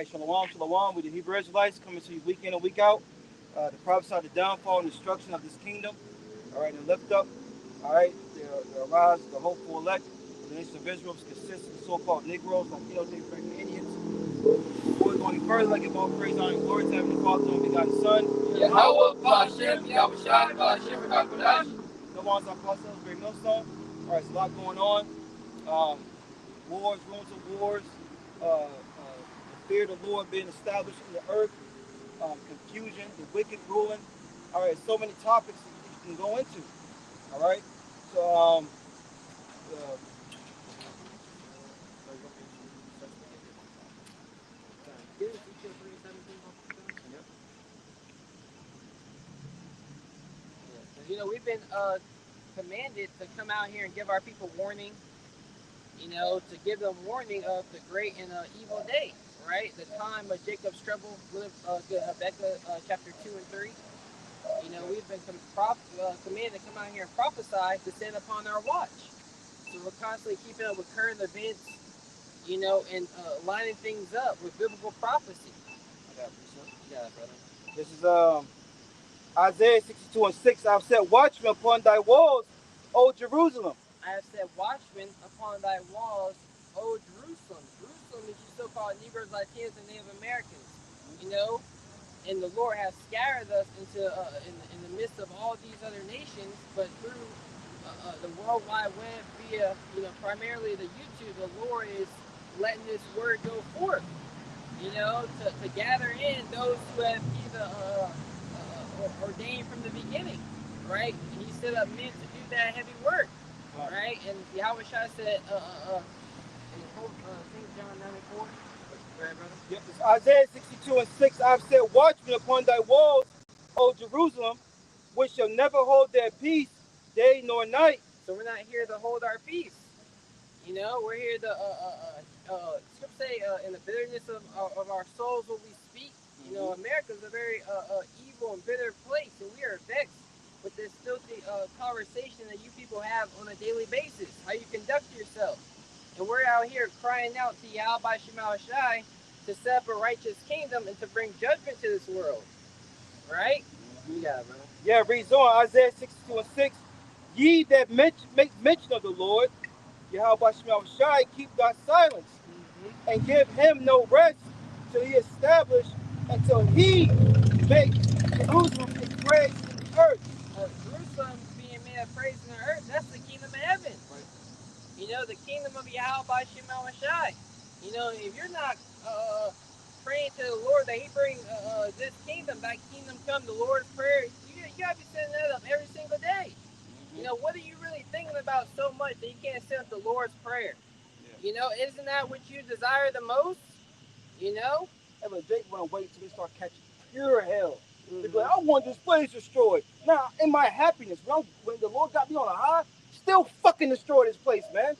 right, shalom, shalom. We the Hebrew Israelites coming to you week in and week out. To prophesy the downfall and destruction of this kingdom. All right, and lift up. All right, the arise, the hopeful elect. The nation of Israel consists of so-called Negroes, Latinos, Native American Indians. Before we go any further, I give all praise, honor, and glory to Heavenly Father, and begotten Son. Yahweh, Bashem, Yahushua, Bashem, Rakadash. The ones I call celebrate millstone. All right, so a lot going on. Um, Wars, rumors of wars. The fear of the Lord being established in the earth. Confusion, the wicked ruling. All right, so many topics that you can go into. All right, so uh, We've been commanded to come out here and give our people warning, to give them warning of the great and evil day, right? The time of Jacob's trouble, Habakkuk chapter 2 and 3. We've been commanded to come out here and prophesy to stand upon our watch. So we're constantly keeping up with current events, and lining things up with biblical prophecy. I got it, Yeah, brother. this is Isaiah 62 and 6. I've set watchmen upon thy walls, O Jerusalem. I have set watchmen upon thy walls, O Jerusalem. Jerusalem is you so-called Negroes, Latinos, and Native Americans. And the Lord has scattered us into in the midst of all these other nations, but through the World Wide Web via primarily the YouTube, the Lord is letting this word go forth. To gather in those who have either ordained from the beginning, right? And He set up men to do that heavy work, right? And Yahweh Shai said, in St. John 9:4. Right, brother? Yep, it's Isaiah 62 and 6. I've set watchmen upon thy walls, O Jerusalem, which shall never hold their peace, day nor night. So we're not here to hold our peace. We're here to scripture say in the bitterness of our souls will we speak. America's a very evil and bitter place, and we are vexed with this filthy conversation that you people have on a daily basis, how you conduct yourself. And we're out here crying out to Yahweh Shema Shai to set up a righteous kingdom and to bring judgment to this world. Right? Yeah, brother. Yeah, reads on Isaiah 62 and 6. Ye that make mention of the Lord, Yahweh Shema Shai, keep thy silence, and give him no rest till he establish, until he make Jerusalem his praise in the earth. Jerusalem being made a praise in the earth, that's the kingdom of heaven. Right. The kingdom of Yahweh Shema Shai. If you're not praying to the Lord that He bring this kingdom, that kingdom come, the Lord's Prayer, you gotta be sending that up every single day. What are you really thinking about so much that you can't send up the Lord's Prayer? Yeah. Isn't that what you desire the most? Hey, but Jake wanna wait till we start catching pure hell. They're like, I want this place destroyed. Now, in my happiness, when the Lord got me on a high, still fucking destroy this place, man.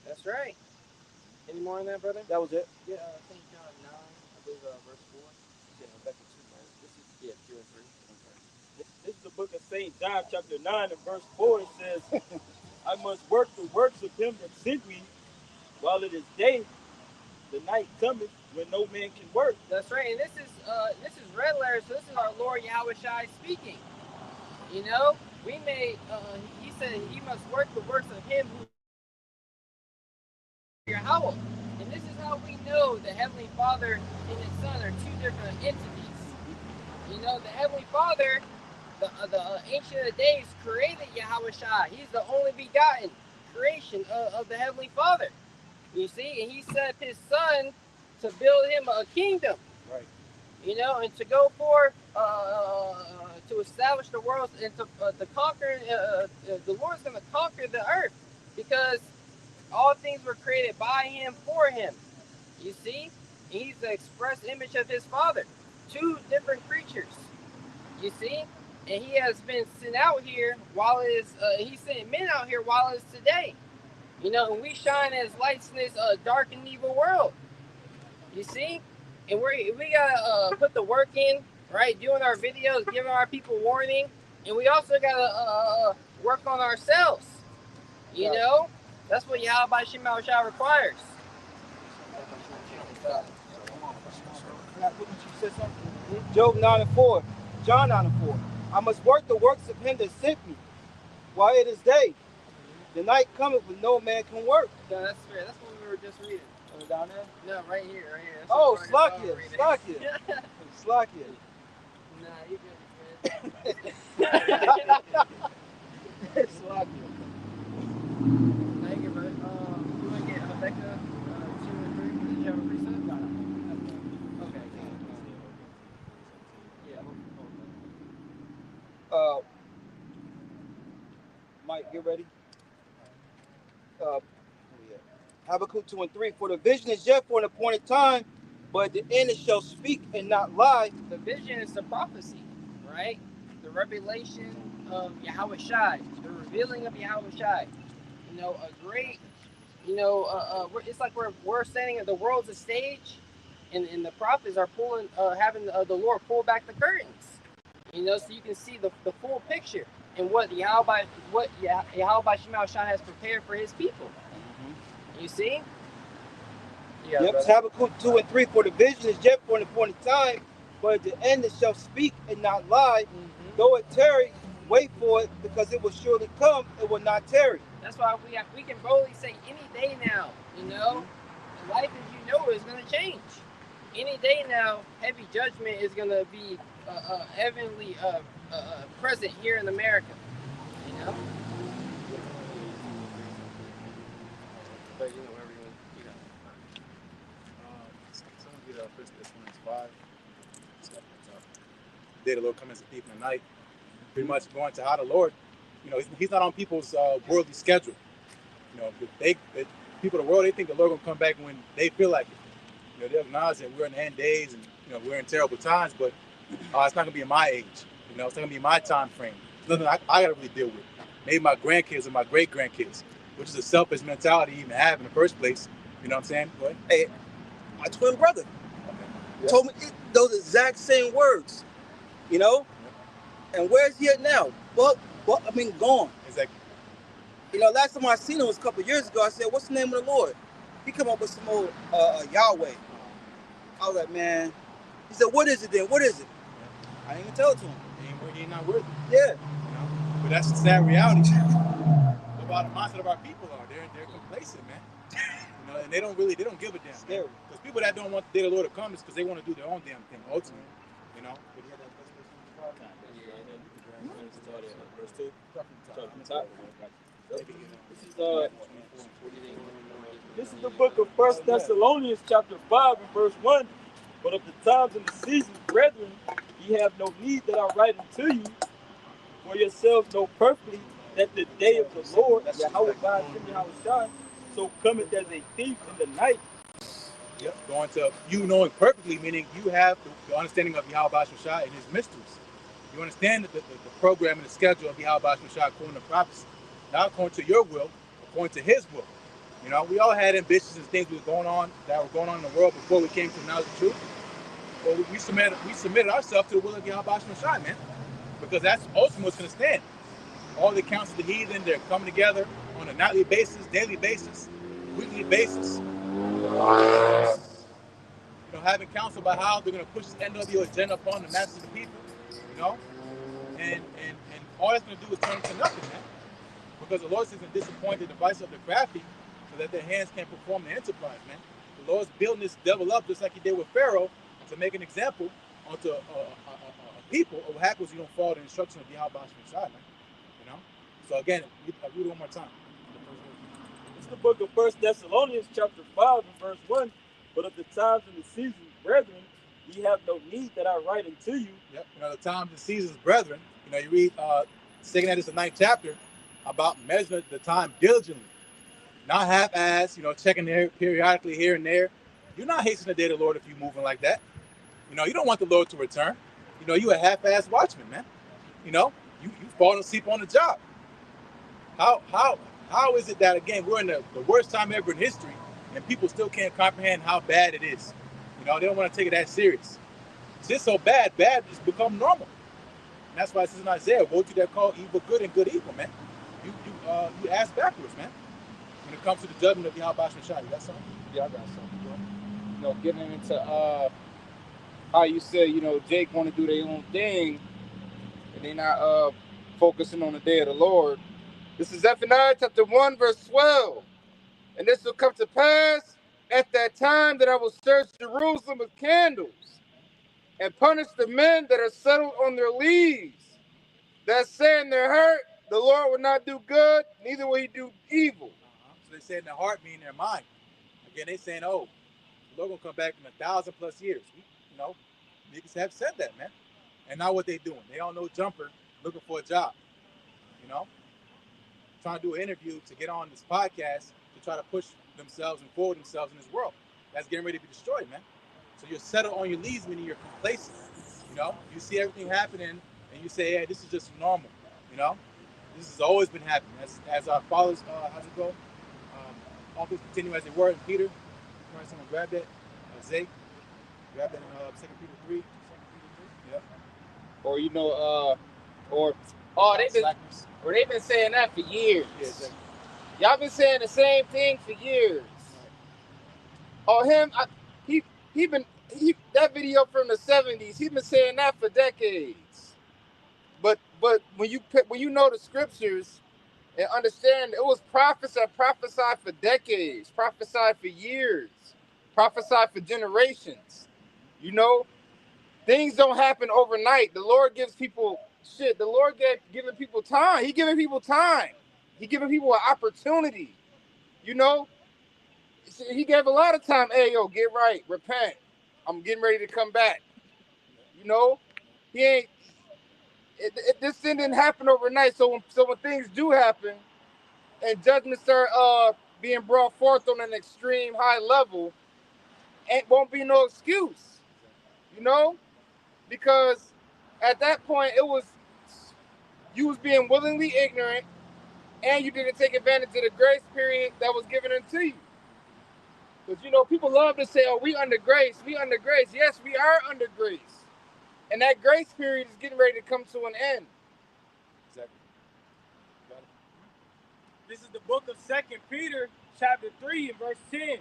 That's right. Any more on that, brother? That was it. Yeah, St. John 9, I believe, verse 4. Yeah, Rebecca 2, right? This is 2 and 3. Okay. This is the book of St. John, chapter 9, and verse 4. It says, I must work the works of him that sent me while it is day. The night cometh when no man can work. That's right. And this is red letters, so this is our Lord Yahweh Shai speaking. We made, he said he must work the works of him who Yahweh. And this is how we know the Heavenly Father and His Son are two different entities. The Heavenly Father, the Ancient of Days, created Yahweh Shai. He's the only begotten creation of the Heavenly Father. You see, and He set His Son to build Him a kingdom. Right. And to go forth to establish the world and to conquer. The Lord's going to conquer the earth because all things were created by Him for Him. You see, and He's the express image of His Father. Two different creatures. You see, and He has been sent out here while it is. He's sending men out here while it's today. And we shine as lights in this dark and evil world. You see, and we gotta put the work in, right? Doing our videos, giving our people warning, and we also gotta work on ourselves. You know, that's what Yahweh Shema requires. You said something? Job 9:4. John 9:4. I must work the works of him that sent me while it is day. The night cometh when no man can work. No, that's fair. That's what we were just reading. Down there? No, right here, right here. That's Oh, what Brian Slakia. is Slakia. Slakia. Nah, you good, man. Slakia. Thank you, bro. You want to get Habakkuk 2 and 3? Did you have a precept? No. Okay. Yeah. Mike, get ready. Habakkuk 2 and 3. For the vision is yet for an appointed time, but at the end it shall speak and not lie. The vision is the prophecy, right? The revelation of Yahweh Shai, the revealing of Yahweh Shai. You know, a great, it's like we're standing at the world's a stage, and the prophets are having the Lord pull back the curtains. You know, so you can see the full picture and what Yahweh Shema Shai has prepared for his people. You see? Yeah, yep, Habakkuk 2 and 3. For the vision is yet for an appointed time, but at the end it shall speak and not lie. Though it tarry, wait for it, because it will surely come, it will not tarry. That's why we can boldly say any day now, you know, life as you know is going to change. Any day now, heavy judgment is going to be heavenly present here in America, you know. But you know, everyone, you know. Someone get 1 Thessalonians 5. Day the Lord comes as a thief in the night. Pretty much going to how the Lord, you know, he's not on people's worldly schedule. You know, people of the world, they think the Lord gonna come back when they feel like it. You know, they acknowledge that we're in the end days and, you know, we're in terrible times, but it's not gonna be in my age. You know, it's not gonna be in my time frame. It's nothing I gotta really deal with. Maybe my grandkids or my great grandkids, which is a selfish mentality to even have in the first place. You know what I'm saying? Go ahead. Hey, my twin brother told me those exact same words. You know? And where's he at now? Gone. Exactly. You know, last time I seen him was a couple of years ago. I said, what's the name of the Lord? He come up with some old Yahweh. I was like, man. He said, what is it then? What is it? I didn't even tell it to him. He ain't not worthy. Yeah. You know? But that's the sad reality about the mindset of our people are. They're complacent, man. You know, and they don't give a damn. Scary. Because people that don't want the day of the Lord to come is because they want to do their own damn thing ultimately. You know? This is the book of 1 Thessalonians chapter 5 and verse 1. But of the times and the seasons, brethren, ye have no need that I write unto you, for yourselves know perfectly that the day of the Lord, Yahweh God, Yahweh Shai, so cometh as a thief in the night. Yep. Going to you knowing perfectly, meaning you have the understanding of Yahweh Shai and his mysteries. You understand the program and the schedule of Yahweh Shai according to prophecy, not according to your will, according to his will. You know, we all had ambitions and things that were going on in the world before we came to the knowledge of truth. But we submitted ourselves to the will of Yahweh Shai, man, because that's ultimately what's going to stand. All the counts of the heathen, they're coming together on a nightly basis, daily basis, weekly basis. You know, having counsel about how they're going to push this NWO agenda upon the masses of the people. You know, and all that's going to do is turn into nothing, man. Because the Lord says to disappoint the device of the crafty, so that their hands can perform the enterprise, man. The Lord's building this devil up just like he did with Pharaoh to make an example onto a people of what happens when you don't follow the instruction of Yahweh Shai, man. You know. So again, I'll read it one more time. It's the book of 1 Thessalonians chapter 5 and verse 1. But of the times and the seasons, brethren, ye have no need that I write unto you. Yep. You know, the times and seasons, brethren. You know, you read 2 Edis, the 9th chapter, about measuring the time diligently. Not half-assed, you know, checking there periodically here and there. You're not hastening the day of the Lord if you're moving like that. You know, you don't want the Lord to return. You know, you a half-assed watchman, man. You know, you falling asleep on the job. How is it that, again, we're in the worst time ever in history and people still can't comprehend how bad it is? You know, they don't want to take it that serious. It's just so bad has become normal. And that's why it says in Isaiah, woe to that call evil good and good evil, man. You ask backwards, man. When it comes to the judgment of Yahweh Shai. You got something? Yeah, I got something, bro. getting into how you said, Jake want to do their own thing, and they not focusing on the day of the Lord. This is Zephaniah chapter 1, verse 12. And this will come to pass at that time that I will search Jerusalem with candles and punish the men that are settled on their leaves, that say in their heart, the Lord will not do good, neither will he do evil. So they say in their heart, meaning their mind. Again, they saying, oh, the Lord will come back in 1,000+ years. Niggas have said that, man. And now what they doing? They all know Jumper looking for a job. Trying to do an interview to get on this podcast to try to push themselves and forward themselves in this world. That's getting ready to be destroyed, man. So you're settled on your leads, meaning you're complacent. You see everything happening and you say, hey, this is just normal. This has always been happening. As our fathers, how's it go? All things continue as they were in Peter. Someone grab that. Zay, grab that in 2 Peter 3. 2 Peter 3. Yeah. They've been saying that for years. Yeah, exactly. Y'all been saying the same thing for years. Right. That video from the 70s, he's been saying that for decades. But when you know the scriptures and understand, it was prophets that prophesied for decades, prophesied for years, prophesied for generations. Things don't happen overnight. The Lord gives people shit. The Lord giving people time. He giving people time. He giving people an opportunity. He gave a lot of time. Hey, yo, get right, repent. I'm getting ready to come back. He ain't. This thing didn't happen overnight. So when things do happen, and judgments start being brought forth on an extreme high level, won't be no excuse. Because at that point you was being willingly ignorant, and you didn't take advantage of the grace period that was given unto you. Because people love to say, "Oh, we under grace, we under grace." Yes, we are under grace, and that grace period is getting ready to come to an end. Exactly. This is the book of 2 Peter, chapter 3, and verse 10.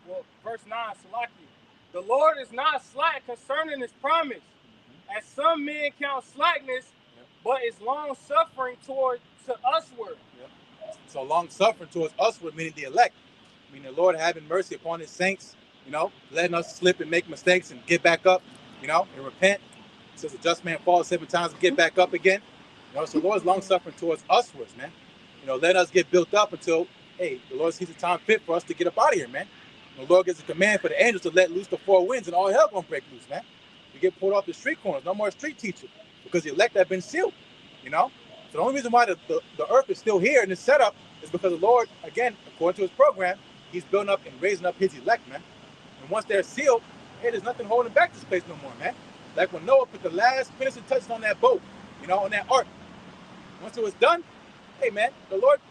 Well, verse 9, Salaki. The Lord is not slack concerning his promise, as some men count slackness, but is long-suffering to usward. So long-suffering towards usward, meaning the elect. Meaning the Lord having mercy upon his saints, letting us slip and make mistakes and get back up, and repent. It says a just man falls 7 times and get back up again. So the Lord's long-suffering towards uswards, man. Let us get built up until, hey, the Lord sees the time fit for us to get up out of here, man. The Lord gives a command for the angels to let loose the 4 winds, and all hell gonna break loose, man. You get pulled off the street corners, no more street teacher, because the elect have been sealed, So the only reason why the earth is still here and is set up is because the Lord, again, according to his program, he's building up and raising up his elect, man. And once they're sealed, hey, there's nothing holding back this place no more, man. Like when Noah put the last finishing touches on that boat, on that ark. Once it was done, hey, man, the Lord,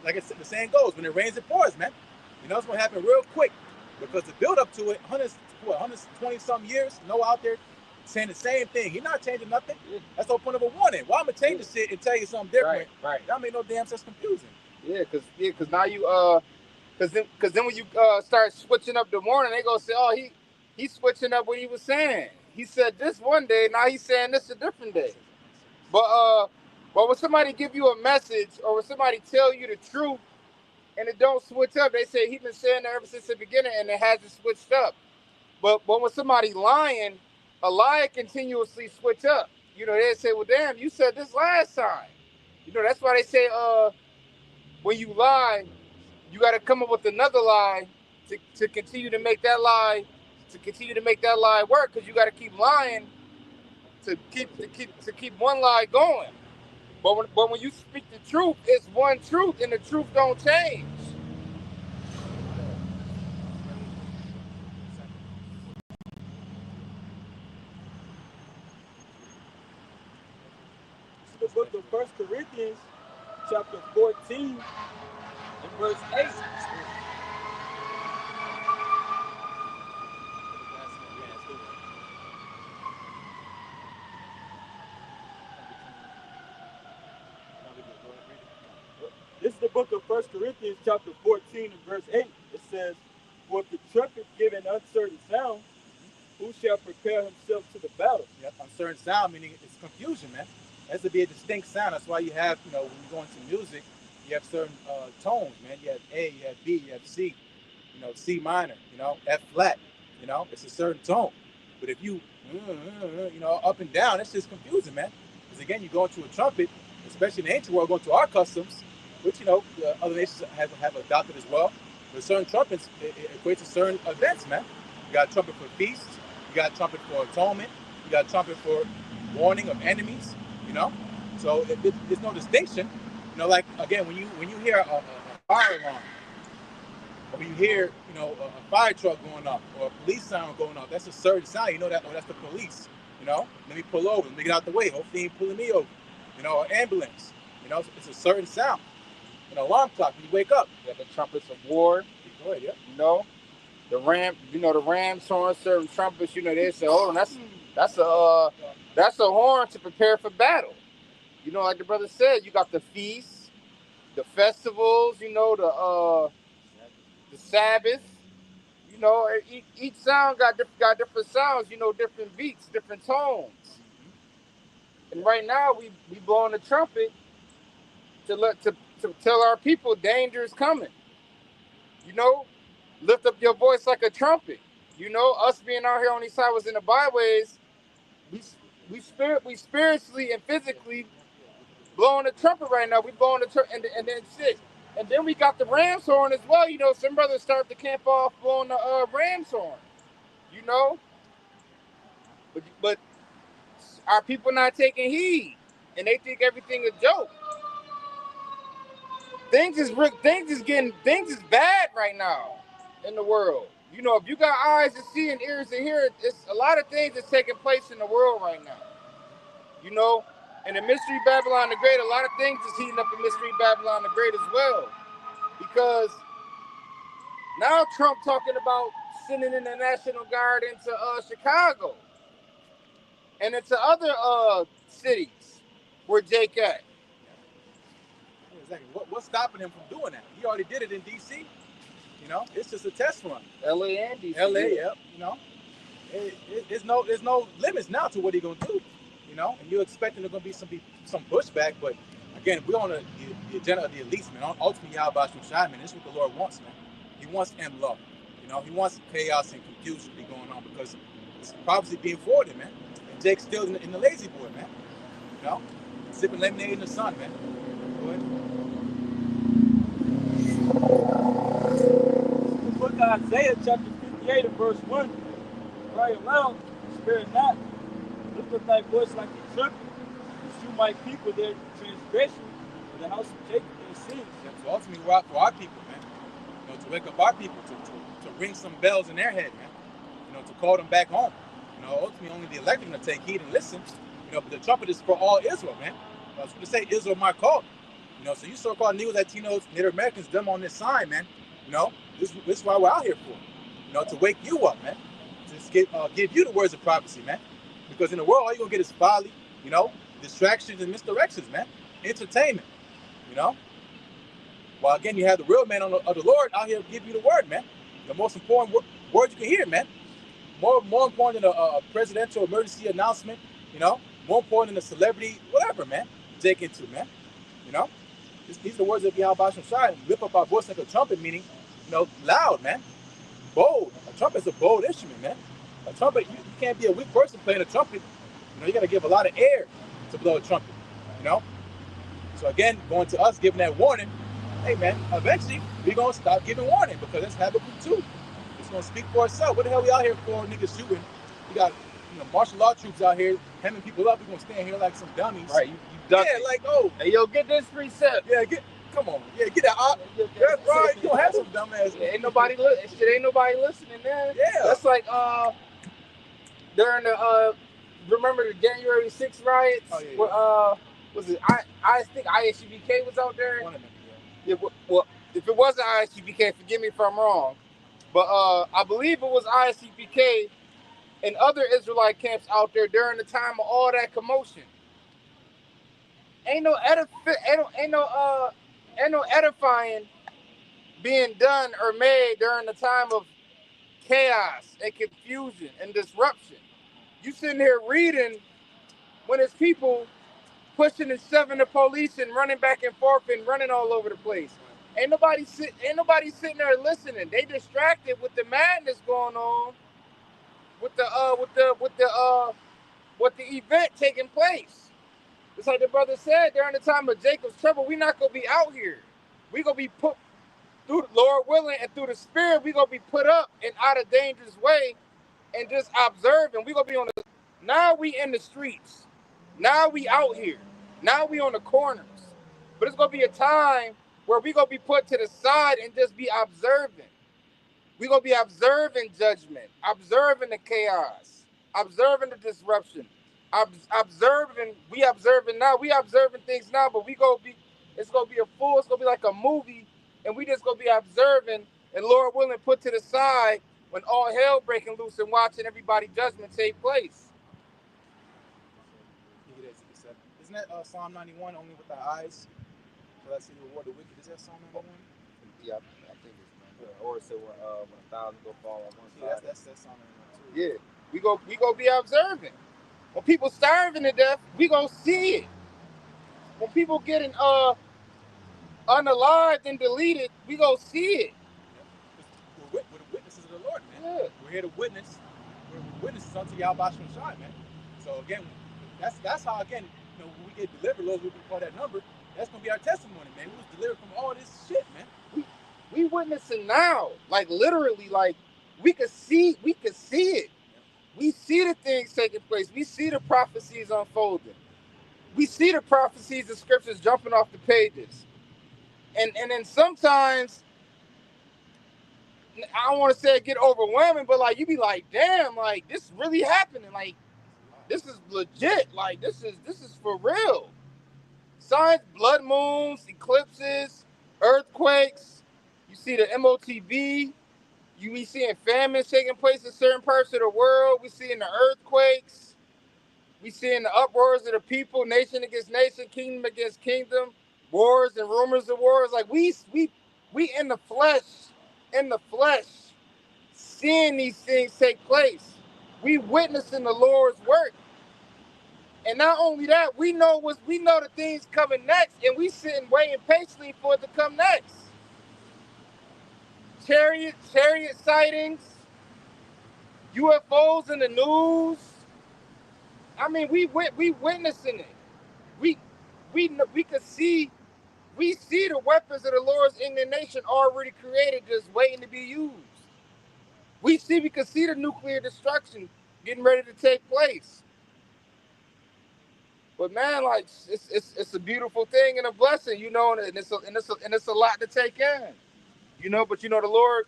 like I said, the saying goes, when it rains, it pours, man. It's going to happen real quick because the build up to it, 120-something years, Noah out there saying the same thing. He's not changing nothing. That's the whole point of a warning. Why I'm going to change the shit and tell you something different? Right. That make no damn sense. Confusing. Yeah, because now you because then when you start switching up the warning, they gonna say, oh, he's switching up what he was saying. He said this one day, now he's saying this a different day. But when somebody give you a message or when somebody tell you the truth and it don't switch up, they say he's been saying that ever since the beginning and it hasn't switched up. But when somebody lying, a liar continuously switch up. They say, well, damn, you said this last time. That's why they say when you lie, you got to come up with another lie to continue to make that lie work, because you got to keep lying to keep one lie going. But when you speak the truth, it's one truth, and the truth don't change. This is the book of 1 Corinthians, chapter 14, and verse 8. This is the book of 1 Corinthians, chapter 14, and verse 8. It says, For if the trumpet give an uncertain sound, who shall prepare himself to the battle? Yep, uncertain sound meaning it's confusion, man. It has to be a distinct sound. That's why you have, when you go into music, you have certain tones, man. You have A, you have B, you have C, C minor, F flat, it's a certain tone. But if you, up and down, it's just confusing, man. Because again, you go into a trumpet, especially in the ancient world, going to our customs, which, other nations have adopted as well. But certain trumpets, it equates to certain events, man. You got a trumpet for feasts, you got a trumpet for atonement, you got a trumpet for warning of enemies, So there's no distinction. Like, again, when you hear a fire alarm, or when you hear, a fire truck going off, or a police siren going off, that's a certain sound. You know that, oh, that's the police, Let me pull over, let me get out the way. Hopefully he ain't pulling me over, or ambulance, it's a certain sound. An alarm clock when you wake up. You got the trumpets of war. Go ahead, yeah. The ram's horn, certain trumpets, they say, hold on, that's a horn to prepare for battle. Like the brother said, you got the feasts, the festivals, the Sabbath. Each sound got different sounds, different beats, different tones. And right now we blowing the trumpet to tell our people danger is coming. Lift up your voice like a trumpet. Us being out here on these highways and the byways, we spiritually and physically blowing the trumpet right now. We blowing the trumpet, and then shit. And then we got the ram's horn as well. Some brothers start the camp off blowing the ram's horn. But our people not taking heed, and they think everything is joke. Things is bad right now in the world. If you got eyes to see and ears to hear, it's a lot of things that's taking place in the world right now. And in Mystery Babylon the Great, a lot of things is heating up in Mystery Babylon the Great as well. Because now Trump talking about sending in the National Guard into Chicago and into other cities where Jake at. Exactly. What's stopping him from doing that? He already did it in D.C. It's just a test run. L.A. and D.C. L.A. Yep. There's no limits now to what he's gonna do. And you're expecting there's gonna be some pushback, but again, we're on the agenda of the elites, man. Ultimately, Yahweh Shai, man, this is what the Lord wants, man. He wants love. He wants chaos and confusion to be going on because it's prophecy being forwarded, man. And Jake's still in the lazy boy, man. Sipping lemonade in the sun, man. Go ahead. The book of Isaiah, chapter 58, and verse 1. Cry aloud, spare not. Lift up thy voice like a trumpet. Pursue my people their transgression, for the house of Jacob their sins. Yeah, so ultimately, we're out for our people, man. To wake up our people, to ring some bells in their head, man. To call them back home. Ultimately, only the elect are going to take heed and listen. But the trumpet is for all Israel, man. I was going to say, Israel, my call. So you so-called Negroes, Latinos, Native Americans, them on this sign, man. This is why we're out here for. To wake you up, man. To give you the words of prophecy, man. Because in the world, all you're going to get is folly, distractions and misdirections, man. Entertainment, While again, you have the real man of the Lord out here to give you the word, man. The most important word you can hear, man. More important than a presidential emergency announcement, More important than a celebrity, whatever, man. Take into, man. These are the words of Yahweh Shai. Lift up our voice like a trumpet, meaning, loud, man. Bold. A trumpet's a bold instrument, man. A trumpet, you can't be a weak person playing a trumpet. You got to give a lot of air to blow a trumpet, So again, going to us, giving that warning, hey, man, eventually, we're going to stop giving warning because that's Habakkuk 2. It's going to speak for itself. What the hell we out here for, niggas shooting? We got, martial law troops out here hemming people up. We're going to stand here like some dummies. Right, you duck yeah, it. like, oh. Hey, yo, get this precept. Yeah, come on. Yeah, get that up. That's right. You don't have some dumbass. Ain't nobody listening, man. Yeah. That's like, during the, remember the January 6th riots? Oh, yeah. Where, was it, I think ISUBK was out there? One of them, yeah. Well, if it wasn't ISUBK, forgive me if I'm wrong. But I believe it was ISUBK and other Israelite camps out there during the time of all that commotion. Ain't no edifying being done or made during the time of chaos and confusion and disruption. You sitting here reading when it's people pushing and shoving the police and running back and forth and running all over the place. Ain't nobody sitting there listening. They distracted with the madness going on, with the event taking place. It's like the brother said, during the time of Jacob's trouble, we not gonna be out here. We gonna be put through the Lord willing and through the Spirit. We gonna be put up and out of dangerous way and just observing. We gonna be on the. Now we in the streets. Now we out here. Now we on the corners. But it's gonna be a time where we gonna be put to the side and just be observing. We gonna be observing judgment, observing the chaos, observing the disruption, observing. We observing things now, but it's gonna be it's gonna be like a movie, and we just gonna be observing, and Lord willing, put to the side when all hell breaking loose and watching everybody judgment take place. Isn't that Psalm 91, only with our eyes? So let's see the reward of the wicked. Is that Psalm 91? Yeah, I think it's or so when 1,000 go fall on one Yeah, side. that's Psalm 91 too. Yeah, we go be observing. When people starving to death, we gonna see it. When people getting unalived and deleted, we gonna see it. We're the witnesses of the Lord, man. Yeah. We're here to witness. We're witnesses unto Yahweh Shai, man. So again, that's how again, when we get delivered, Lord, we call that number. That's gonna be our testimony, man. We was delivered from all this shit, man. We witnessing now, like literally, like we could see it. We see the things taking place. We see the prophecies unfolding. We see the prophecies and scriptures jumping off the pages. And then sometimes, I don't want to say it get overwhelming, but like you be like, damn, like this really happening. Like this is legit. Like this is for real. Signs, blood moons, eclipses, earthquakes. You see the MOTB. You be seeing famines taking place in certain parts of the world. We seeing the earthquakes. We seeing the uproars of the people, nation against nation, kingdom against kingdom, wars and rumors of wars. Like we in the flesh, seeing these things take place. We witnessing the Lord's work. And not only that, we know the things coming next, and we sitting waiting patiently for it to come next. Chariot sightings, UFOs in the news. I mean, we witnessing it. We could see, we see the weapons of the Lord's indignation already created, just waiting to be used. We can see the nuclear destruction getting ready to take place. But man, like it's a beautiful thing and a blessing, you know, and it's a lot to take in. You know, but you know, the Lord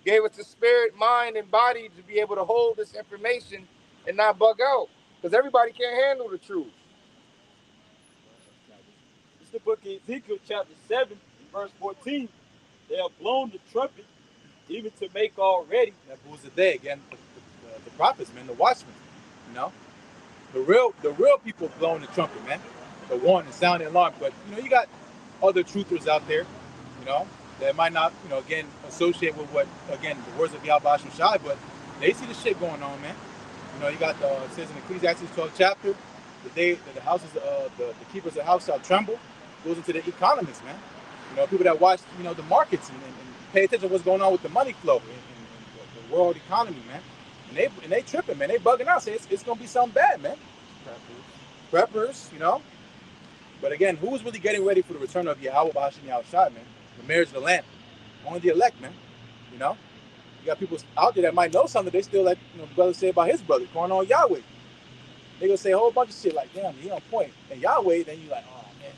gave us the spirit, mind, and body to be able to hold this information and not bug out. Because everybody can't handle the truth. It's the book of Ezekiel, chapter 7, verse 14. They have blown the trumpet, even to make all ready. That was the day again. The prophets, man, the watchmen. You know, the real people blowing the trumpet, man. The warning, sounding alarm. But you know, you got other truthers out there, you know, that might not, you know, again, associate with what, again, the words of Yahweh Shai, but they see the shit going on, man. You know, you got it says in Ecclesiastes 12th chapter, the day that the houses, the keepers of the house shall tremble, goes into the economists, man. You know, people that watch, you know, the markets and pay attention to what's going on with the money flow in the world economy, man. And they tripping, man. They bugging out. Say it's gonna be something bad, man. Preppers, you know. But again, who is really getting ready for the return of Yahweh Bashim Yahushua, man? The marriage of the Lamb. Only the elect, man. You know? You got people out there that might know something, they still like, you know, brother say about his brother, going on Yahweh. They gonna say a whole bunch of shit like, damn, he on point. And Yahweh, then you like, oh man.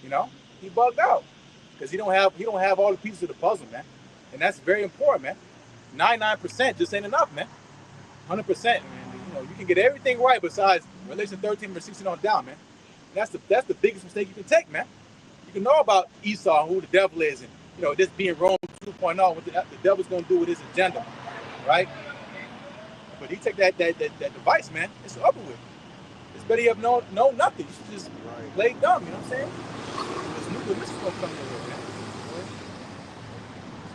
You know? He bugged out. Because he don't have all the pieces of the puzzle, man. And that's very important, man. 99% just ain't enough, man. 100%, man. You know, you can get everything right besides Revelation 13 verse 16 on down, man. And that's the biggest mistake you can take, man. You can know about Esau and who the devil is, and you know, this being Rome 2.0, what the devil's gonna do with his agenda, right? But he take that device, man. It's over with. It's better you have know nothing. You should just play dumb. You know what I'm saying? This is gonna come to it, man.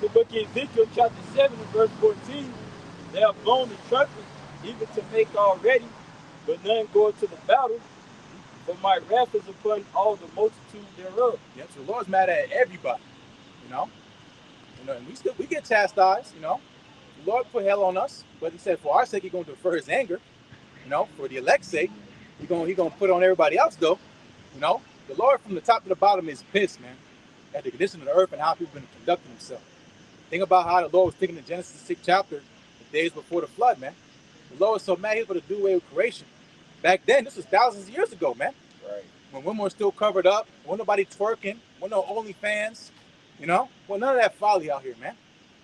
The book of Ezekiel, chapter 7, verse 14. They have blown the trumpet, even to make all ready, but none go into the battle. But my wrath is upon all the multitude thereof. Yep. So the Lord's mad at everybody. You know. And we get chastised. You know. The Lord put hell on us, but He said for our sake He's going to defer His anger. You know, for the elect's sake, He gonna put it on everybody else though. You know, the Lord from the top to the bottom is pissed, man, at the condition of the earth and how people been conducting themselves. Think about how the Lord was thinking in Genesis 6th chapter, the days before the flood, man. The Lord was so mad He was going to do away with creation. Back then, this was thousands of years ago, man. Right. When women were still covered up, when nobody twerking, when no OnlyFans, you know? Well, none of that folly out here, man.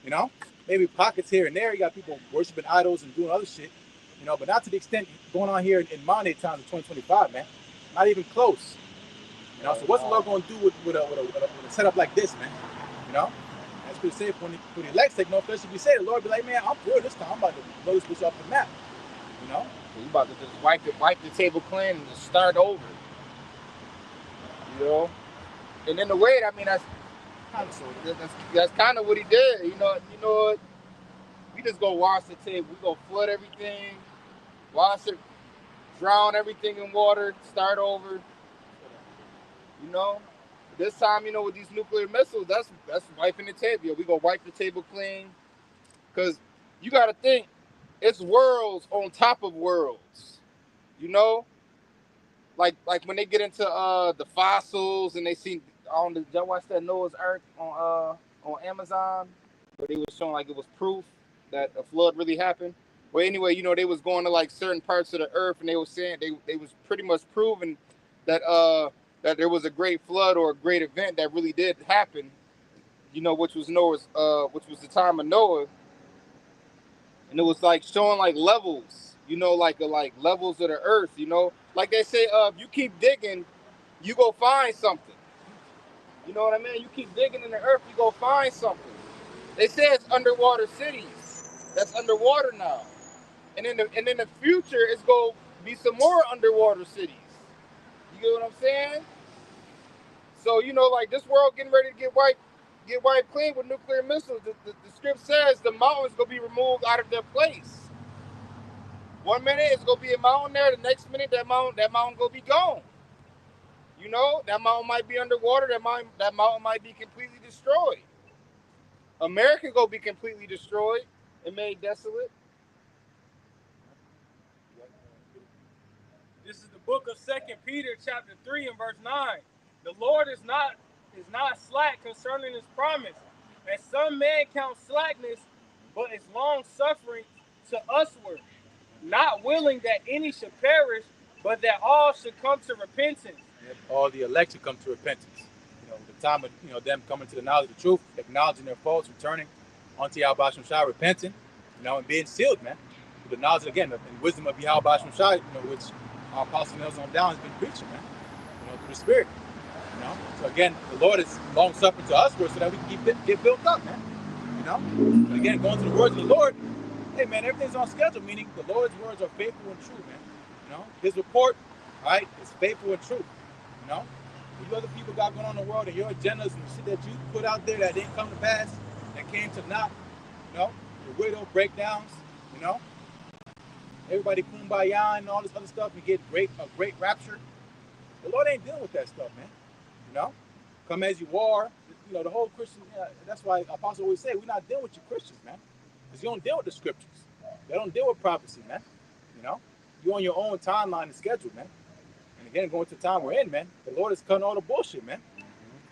You know? Maybe pockets here and there. You got people worshiping idols and doing other shit, you know, but not to the extent going on here in modern day times in 2025, man. Not even close. You know, so what's the Lord going to do with a setup like this, man? You know? That's pretty safe when the elect's sake, no flesh should be saved. The Lord be like, man, I'm good this time. I'm about to blow this bitch off the map. You know? You about to just wipe the table clean and just start over. You know? And in a way, I mean, that's kind of what He did. You know what? We just go wash the table. We go flood everything, wash it, drown everything in water, start over. You know? This time, you know, with these nuclear missiles, that's wiping the table. Yo, we go wipe the table clean. Because you got to think, it's worlds on top of worlds. You know? Like when they get into the fossils and they see, did y'all watch that Noah's Ark on Amazon? Where they was showing like it was proof that a flood really happened. Well, anyway, you know, they was going to like certain parts of the earth and they was saying they was pretty much proving that that there was a great flood or a great event that really did happen, you know, which was the time of Noah. And it was like showing like levels, you know, like levels of the earth, you know, like they say, if you keep digging, you go find something. You know what I mean? You keep digging in the earth, you go find something. They say it's underwater cities that's underwater now. And in the future, it's going to be some more underwater cities. You get what I'm saying? So, you know, like this world getting ready to get wiped clean with nuclear missiles. The script says the mountain's going to be removed out of their place. 1 minute it's going to be a mountain there. The next minute that mountain going to be gone. You know, that mountain might be underwater. That mountain might be completely destroyed. America going to be completely destroyed and made desolate. This is the book of 2 Peter chapter 3 and verse 9. The Lord is not slack concerning His promise, as some men count slackness, but is long suffering to usward, not willing that any should perish, but that all should come to repentance. Yep. All the elect should come to repentance. You know, the time of them coming to the knowledge of the truth, acknowledging their faults, returning unto Yahweh Hashem Shai, repenting, you know, and being sealed, man, with the knowledge again and wisdom of Yahweh Hashem Shai, you know, which our apostle Nails on down has been preaching, man, you know, through the Spirit. You know, so again, the Lord is long suffering to us so that we can get built up, man. You know, but again, going to the words of the Lord, hey man, everything's on schedule. Meaning the Lord's words are faithful and true, man. You know, His report, right, is faithful and true. You know, what you other people got going on in the world and your agendas and the shit that you put out there that didn't come to pass, that came to naught. You know, the widow breakdowns. You know, everybody kumbaya and all this other stuff and get a great rapture. The Lord ain't dealing with that stuff, man. You know, come as you are. You know, the whole Christian. That's why Apostle always say we're not dealing with you Christians, man, because you don't deal with the scriptures. They don't deal with prophecy, man. You know, you on your own timeline and schedule, man. And again, going to the time we're in, man, the Lord is cutting all the bullshit, man.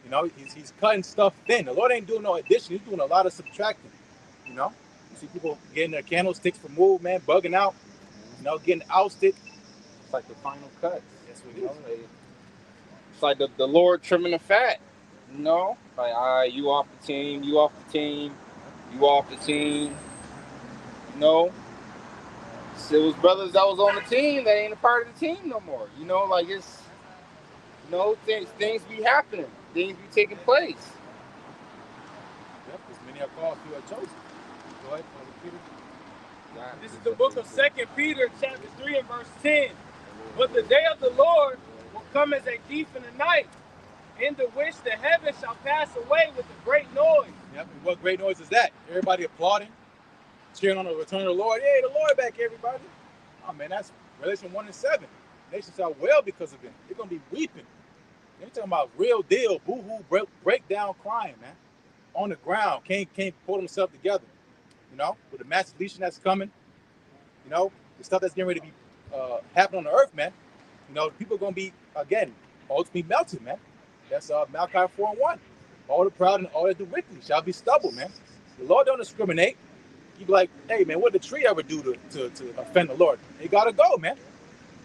You know, he's cutting stuff thin. The Lord ain't doing no addition. He's doing a lot of subtracting. You know, you see people getting their candlesticks removed, man, bugging out. You know, getting ousted. It's like the final cut. That's what it is. It's like the Lord trimming the fat. You know, like, all right, you off the team, you off the team, you off the team. You know, so it was brothers that was on the team that ain't a part of the team no more. You know, like it's, you know, things be happening, things be taking place. Yep, because many are called, few are chosen. Go ahead, Peter. This is the book of 2 Peter chapter 3 and verse 10. But the day of the Lord will come as a thief in the night, in the which the heavens shall pass away with a great noise. Yep, and what great noise is that? Everybody applauding, cheering on the return of the Lord. Hey, the Lord back, everybody. Oh man, that's Revelation 1:7. Nations shall wail because of it. They're gonna be weeping. They're talking about real deal, boo-hoo, breakdown crying, man. On the ground, can't pull themselves together. You know, with the mass deletion that's coming, you know, the stuff that's getting ready to be happening on the earth, man. You know, people are gonna be again, all to be melted, man. That's Malachi 4:1. All the proud and all that do wickedly shall be stubble, man. The Lord don't discriminate. You be like, hey man, what did the tree ever do to offend the Lord? They gotta go, man.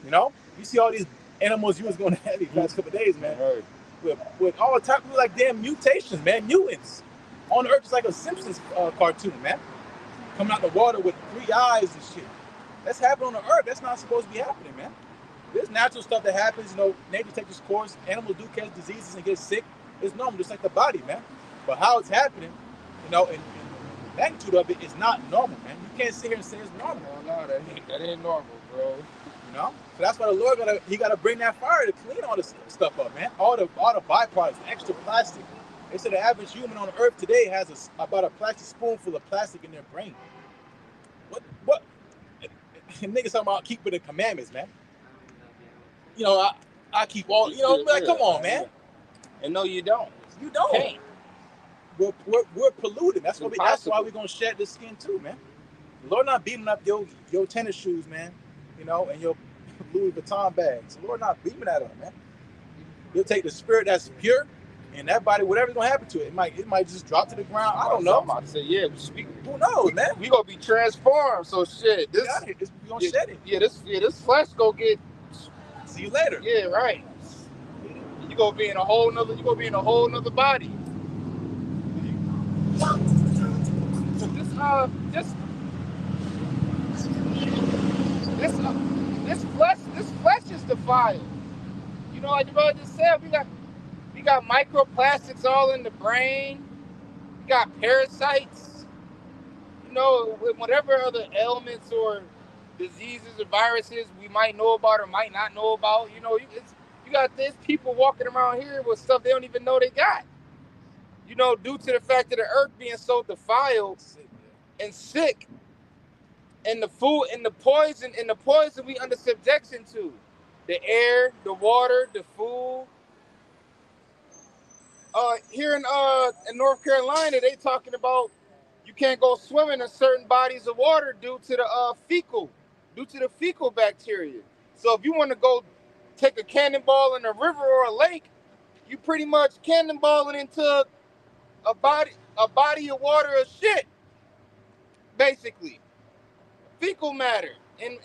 You know, you see all these animals you was going to have these past couple of days, man. Right. With all types of like damn mutations, man, mutants on the earth, just like a Simpsons cartoon, man. Coming out the water with 3 eyes and shit. That's happening on the earth. That's not supposed to be happening, man. There's natural stuff that happens. You know, nature takes its course. Animals do catch diseases and get sick. It's normal, just like the body, man. But how it's happening, you know, and the magnitude of it is not normal, man. You can't sit here and say it's normal. No, that ain't normal, bro. You know, so that's why the Lord gotta bring that fire to clean all this stuff up, man. All the byproducts, the extra plastic. They said the average human on Earth today has about a plastic spoonful of plastic in their brain. What? Niggas talking about keeping the commandments, man. You know, I keep all. You know, like come on, man. And no, you don't. You don't. Can't. We're polluted. That's why we're gonna shed the skin too, man. The Lord not beating up your tennis shoes, man. You know, and your Louis Vuitton bags. The Lord not beaming that up, man. He'll take the spirit that's pure, and that body, whatever's gonna happen to it, it might just drop to the ground. I don't know. I'm about to say, yeah, who knows, man? We gonna be transformed. So shit, we gonna shed it. Yeah, this flesh go get. See you later. Yeah, right. You gonna be in a whole nother body. This flesh is defiled. You know, like the brother just said, we got microplastics all in the brain. We got parasites. You know, with whatever other ailments or diseases or viruses we might know about or might not know about. You know, you got this people walking around here with stuff they don't even know they got. You know, due to the fact of the earth being so defiled and sick, and the food and the poison we under subjection to, the air, the water, the food. Here in North Carolina, they talking about you can't go swimming in certain bodies of water due to the fecal bacteria. So if you want to go take a cannonball in a river or a lake, you pretty much cannonballing into a body of water of shit, basically. Fecal matter and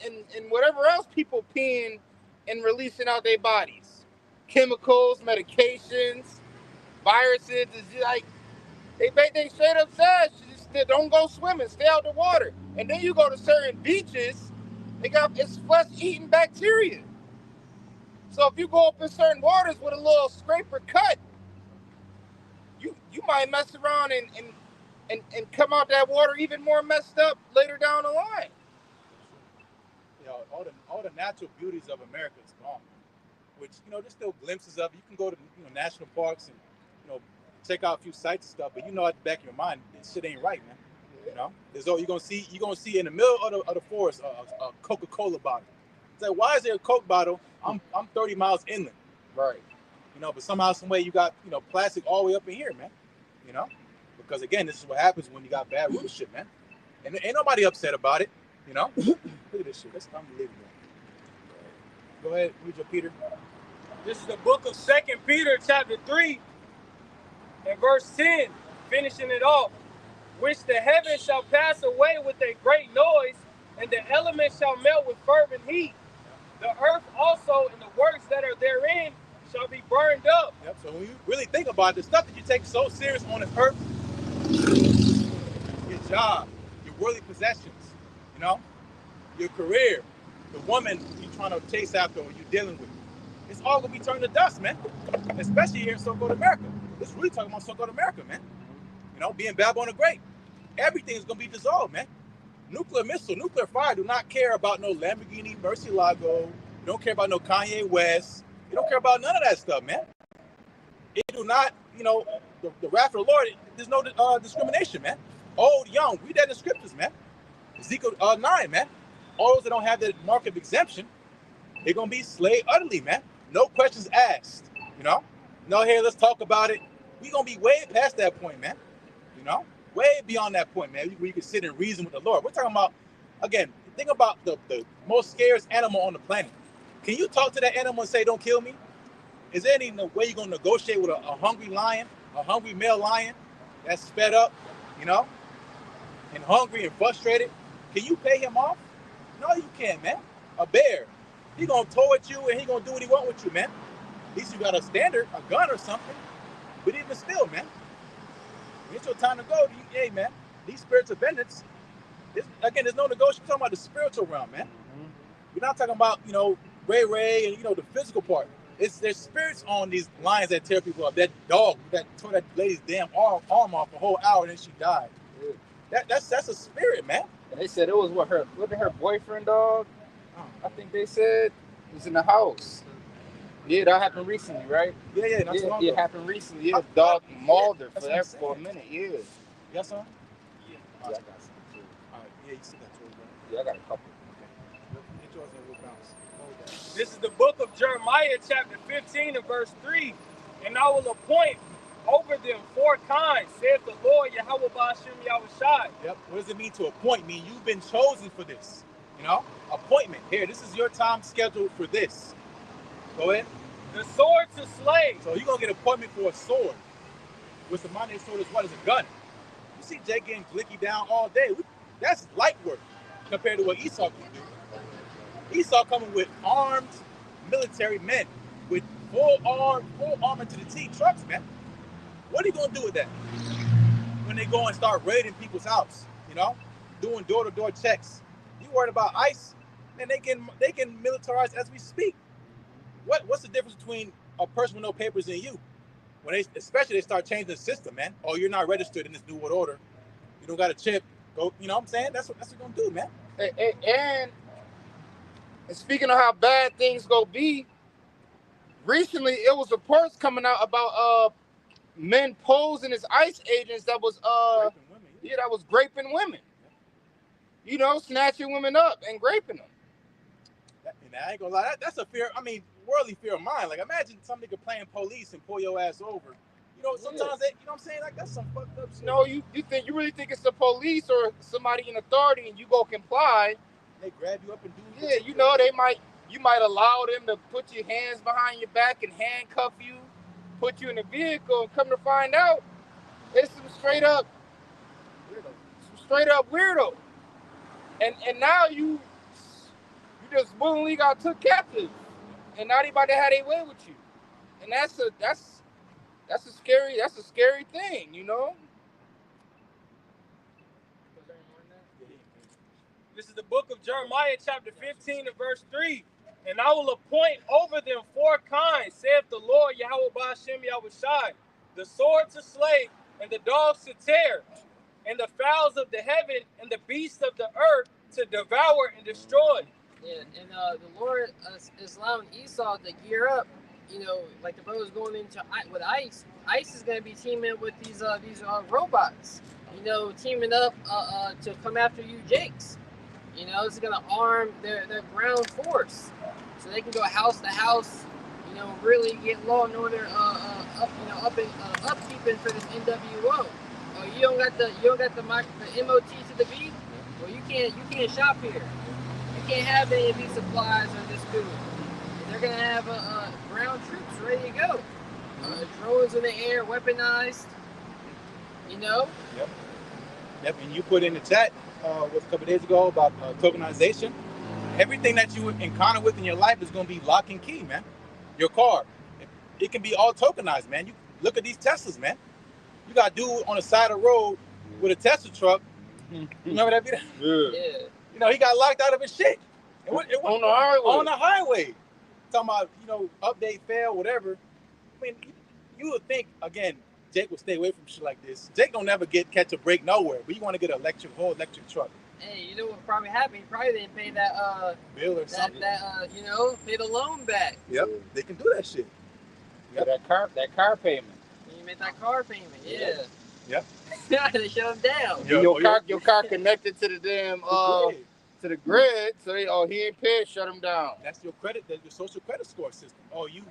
whatever else people peeing and releasing out their bodies. Chemicals, medications, viruses. It's like they straight up said, don't go swimming, stay out the water. And then you go to certain beaches, it's flesh-eating bacteria. So if you go up in certain waters with a little scraper cut, you might mess around and come out that water even more messed up later down the line. You know, all the natural beauties of America is gone. Which, you know, there's still glimpses of it. You can go to, you know, national parks and, you know, check out a few sites and stuff, but you know at the back of your mind, this shit ain't right, man. You know, you're gonna see in the middle of the forest a Coca-Cola bottle. It's like, why is there a Coke bottle? I'm 30 miles inland, right? You know, but somehow, some way, you got, you know, plastic all the way up in here, man. You know, because again, this is what happens when you got bad leadership, man. And ain't nobody upset about it. You know, look at this shit. That's unbelievable. Go ahead, read your Peter. This is the book of 2 Peter, chapter 3, and verse 10, finishing it off. Which the heavens shall pass away with a great noise, and the elements shall melt with fervent heat. The earth also and the works that are therein shall be burned up. Yep. So when you really think about it, the stuff that you take so serious on this earth, your job, your worldly possessions, you know, your career, the woman you're trying to chase after or you're dealing with, it's all gonna be turned to dust, man. Especially here in so-called America. This is really talking about so-called America, man. You know, being Babylon the Great. Everything is gonna be dissolved, man. Nuclear missile, nuclear fire do not care about no Lamborghini Murcielago. They don't care about no Kanye West. They don't care about none of that stuff, man. It do not, you know, the wrath of the Lord, there's no discrimination, man. Old, young, read that in the scriptures, man. Ezekiel 9, man. All those that don't have the mark of exemption, they're gonna be slayed utterly, man. No questions asked. You know? No, here, let's talk about it. We're gonna be way past that point, man. You know? Way beyond that point, man. Where you can sit and reason with the Lord. We're talking about, again, think about the most scarce animal on the planet. Can you talk to that animal and say, don't kill me? Is there any way you're gonna negotiate with a hungry lion, a hungry male lion that's fed up, you know, and hungry and frustrated? Can you pay him off? No, you can't, man. A bear, he gonna tow at you and he gonna do what he want with you, man. At least you got a standard, a gun or something. But even still, man, when it's your time to go, hey, man, these spirits of vengeance, again, there's no negotiation. We're talking about the spiritual realm, man. We're not talking about, you know, Ray and, you know, the physical part. There's spirits on these lions that tear people up. That dog that tore that lady's damn arm off a whole hour and then she died. That's a spirit, man. And they said it was what her boyfriend, dog. I think they said was in the house. Yeah, that happened recently, right? Yeah, it happened recently. Yeah, dog mauled her for a minute. Yeah. You got some? Yeah, I got some too. All right, yeah, you see that too, bro. Yeah, I got a couple. Get yours and we'll bounce. This is the book of Jeremiah, chapter 15 and verse 3. And I will appoint over them 4 kinds, saith the Lord Yahweh Ba'ashem Yahushai. Yep. What does it mean to appoint? Mean you've been chosen for this. You know, appointment. Here, this is your time scheduled for this. Go ahead. The sword to slay. So you're gonna get appointment for a sword. What's the mind of the sword is what? Is a gun. You see Jake getting glicky down all day. That's light work compared to what Esau can do. Esau coming with armed military men with full armor to the teeth trucks, man. What are you gonna do with that? When they go and start raiding people's house, you know, doing door-to-door checks. You worried about ICE? Man, they can militarize as we speak. What's the difference between a person with no papers and you? When they start changing the system, man. Oh, you're not registered in this new world order. You don't got a chip. Go, you know what I'm saying? That's what they're gonna do, man. And speaking of how bad things go be, recently it was reports coming out about men posing as ICE agents that was that was graping women. You know, snatching women up and graping them. And I ain't gonna lie, that's a fear. I mean, worldly fear of mine. Like, imagine some nigga playing police and pull your ass over. You know, sometimes you know what I'm saying? Like, that's some fucked up shit. No, you really think it's the police or somebody in authority, and you go comply. They grab you up and do. Yeah, you know, you might allow them to put your hands behind your back and handcuff you, put you in a vehicle, and come to find out, it's some straight up weirdo. And now you just willingly got took captive, and now anybody had their way with you, and that's a scary thing, you know. This is the book of Jeremiah, chapter 15 and verse 3. And I will appoint over them 4 kinds, saith the Lord Yahweh Ba'ashem Yahushai, the sword to slay, and the dogs to tear, and the fowls of the heaven, and the beasts of the earth to devour and destroy. Yeah, and the Lord is allowing Esau to gear up. You know, like the brothers going into with ICE. ICE is going to be teaming with these robots. You know, teaming up to come after you, Jakes. You know, it's going to arm their ground force, so they can go house to house. You know, really get law and order upkeeping for this NWO. Oh, you don't got the MOT to the B. Well, you can't shop here. You can't have any of these supplies or this food. They're gonna have ground troops ready to go. Drones in the air, weaponized. You know. Yep. And you put in the chat a couple days ago about tokenization. Everything that you encounter with in your life is gonna be lock and key, man. Your car, it can be all tokenized, man. You look at these Teslas, man. You got a dude on the side of the road with a Tesla truck. You remember that video? Yeah. You know, he got locked out of his shit. On the highway. On the highway. Talking about, you know, update, fail, whatever. I mean, you would think, again, Jake would stay away from shit like this. Jake don't never catch a break nowhere, but you want to get an whole electric truck. Hey, you know what probably happened? He probably didn't pay that bill or something. Pay the loan back. Yep, they can do that shit. Yeah, that car payment. You made that car payment, yeah. Yeah. They shut them down. Yo, Your car connected to the damn grid. to the grid, so he ain't paid, shut him down. That's your credit, that's your social credit score system. Oh, you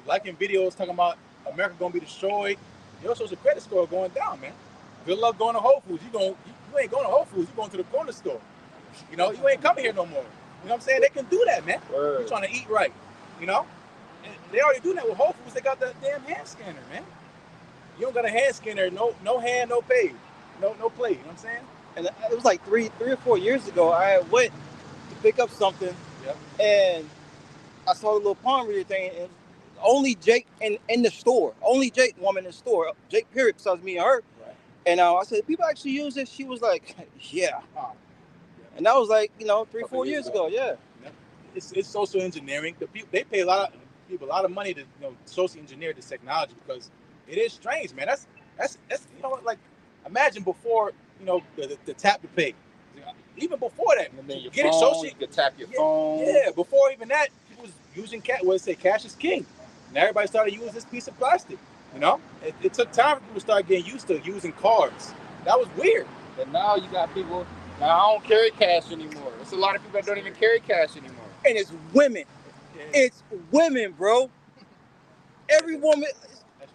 liking videos talking about America gonna be destroyed. Your social credit score going down, man. Good luck going to Whole Foods. You ain't going to Whole Foods. You going to the corner store. You know, you ain't coming here no more. You know what I'm saying? They can do that, man. Word. You're trying to eat right. You know, and they already do that with Whole Foods. They got the damn hand scanner, man. You don't got a hand scanner, no hand, no pay, no play. You know what I'm saying? And it was like three or 4 years ago. I went to pick up something, Yep. and I saw the little palm reader thing, and only Jake in the store, only Jake woman in the store, Jake period, besides me and her. Right. And I said, people actually use this? She was like, yeah. And that was like, 3-4 years ago, yeah. It's social engineering. The people, they pay a lot of money to social engineer this technology because it is strange, man. That's like imagine before the tap to pay. Even before that, And then your get phone, it social. you can tap your phone. Yeah, before even that, people was using cash is king. And everybody started using this piece of plastic. You know, it took time for people to start getting used to using cards. That was weird. And now you got people. Now I don't carry cash anymore. There's a lot of people that don't even carry cash anymore. And it's women. It's women, bro. Every woman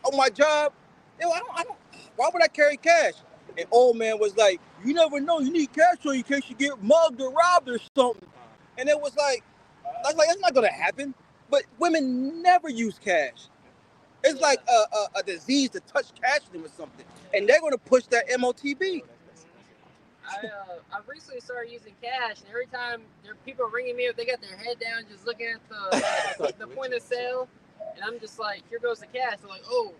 on my job, I don't. Why would I carry cash? And old man was like, you never know, you need cash in case you get mugged or robbed or something. And it was like, I was like, that's not gonna happen. But women never use cash. It's like a disease to touch cash them or something. And they're gonna push that MOTB. I've recently started using cash, and every time there are people ringing me up, they got their head down, just looking at the point of sale, and I'm just like, here goes the cash. They're like, oh,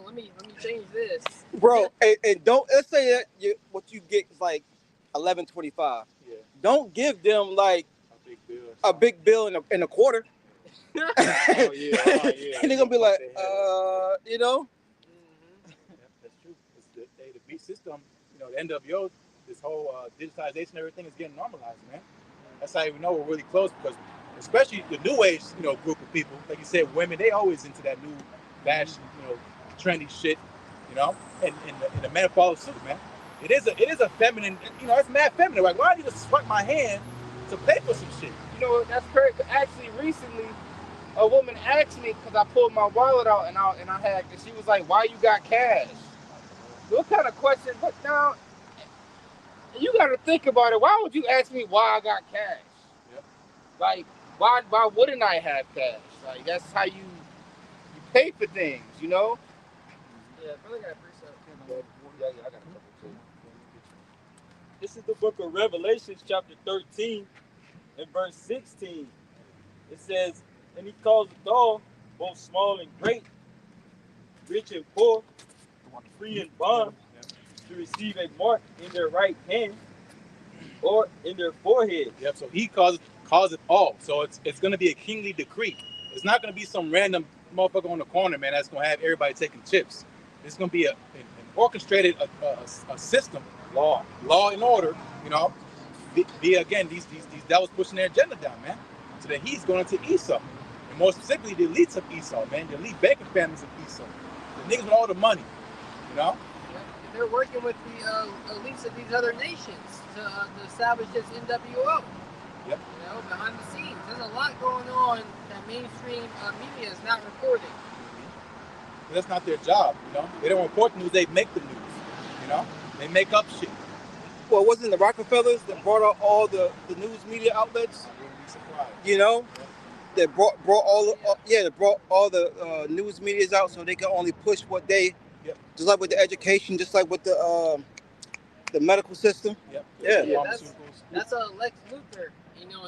let me change this, Bro. And don't, let's say that what you get is like $11.25. Yeah. Don't give them like a big bill in a quarter. Oh yeah. And they're gonna be like, Yeah, that's true. The beat system, the NWO, this whole digitization, everything is getting normalized, man. That's how you know we're really close, because especially the new age, group of people, like you said, women, they always into that new fashion, trendy shit, and the men follow suit, man. It is a feminine, it's mad feminine. Like, why do you just swipe my hand to pay for some shit? That's correct. Actually, recently, a woman asked me because I pulled my wallet out and she was like, "Why you got cash?" What kind of question? But now, you got to think about it. Why would you ask me why I got cash? Yep. Like, why wouldn't I have cash? Like, that's how you pay for things, Yeah, probably got a pre-sale. Yeah, I got a couple too. This is the book of Revelations, chapter 13, and verse 16. It says, and he caused all, both small and great, rich and poor, free and bond, to receive a mark in their right hand or in their forehead. Yep. So he calls it all. So it's going to be a kingly decree. It's not going to be some random motherfucker on the corner, man, that's going to have everybody taking chips. It's going to be an orchestrated a system, law and order. Again, these devils pushing their agenda down, man. So that he's going to Esau, and more specifically the elites of Esau, man, the elite banking families of Esau, the niggas with all the money, They're working with the elites of these other nations to establish this NWO. Yep. Behind the scenes, there's a lot going on that mainstream media is not reporting. But that's not their job, They don't report the news; they make the news, They make up shit. well, wasn't the Rockefellers that brought out all the news media outlets? I wouldn't be surprised. That brought all the news medias out so they can only push what they, just like with the education, just like with the medical system. Yep. Yeah. That's a Lex Luthor,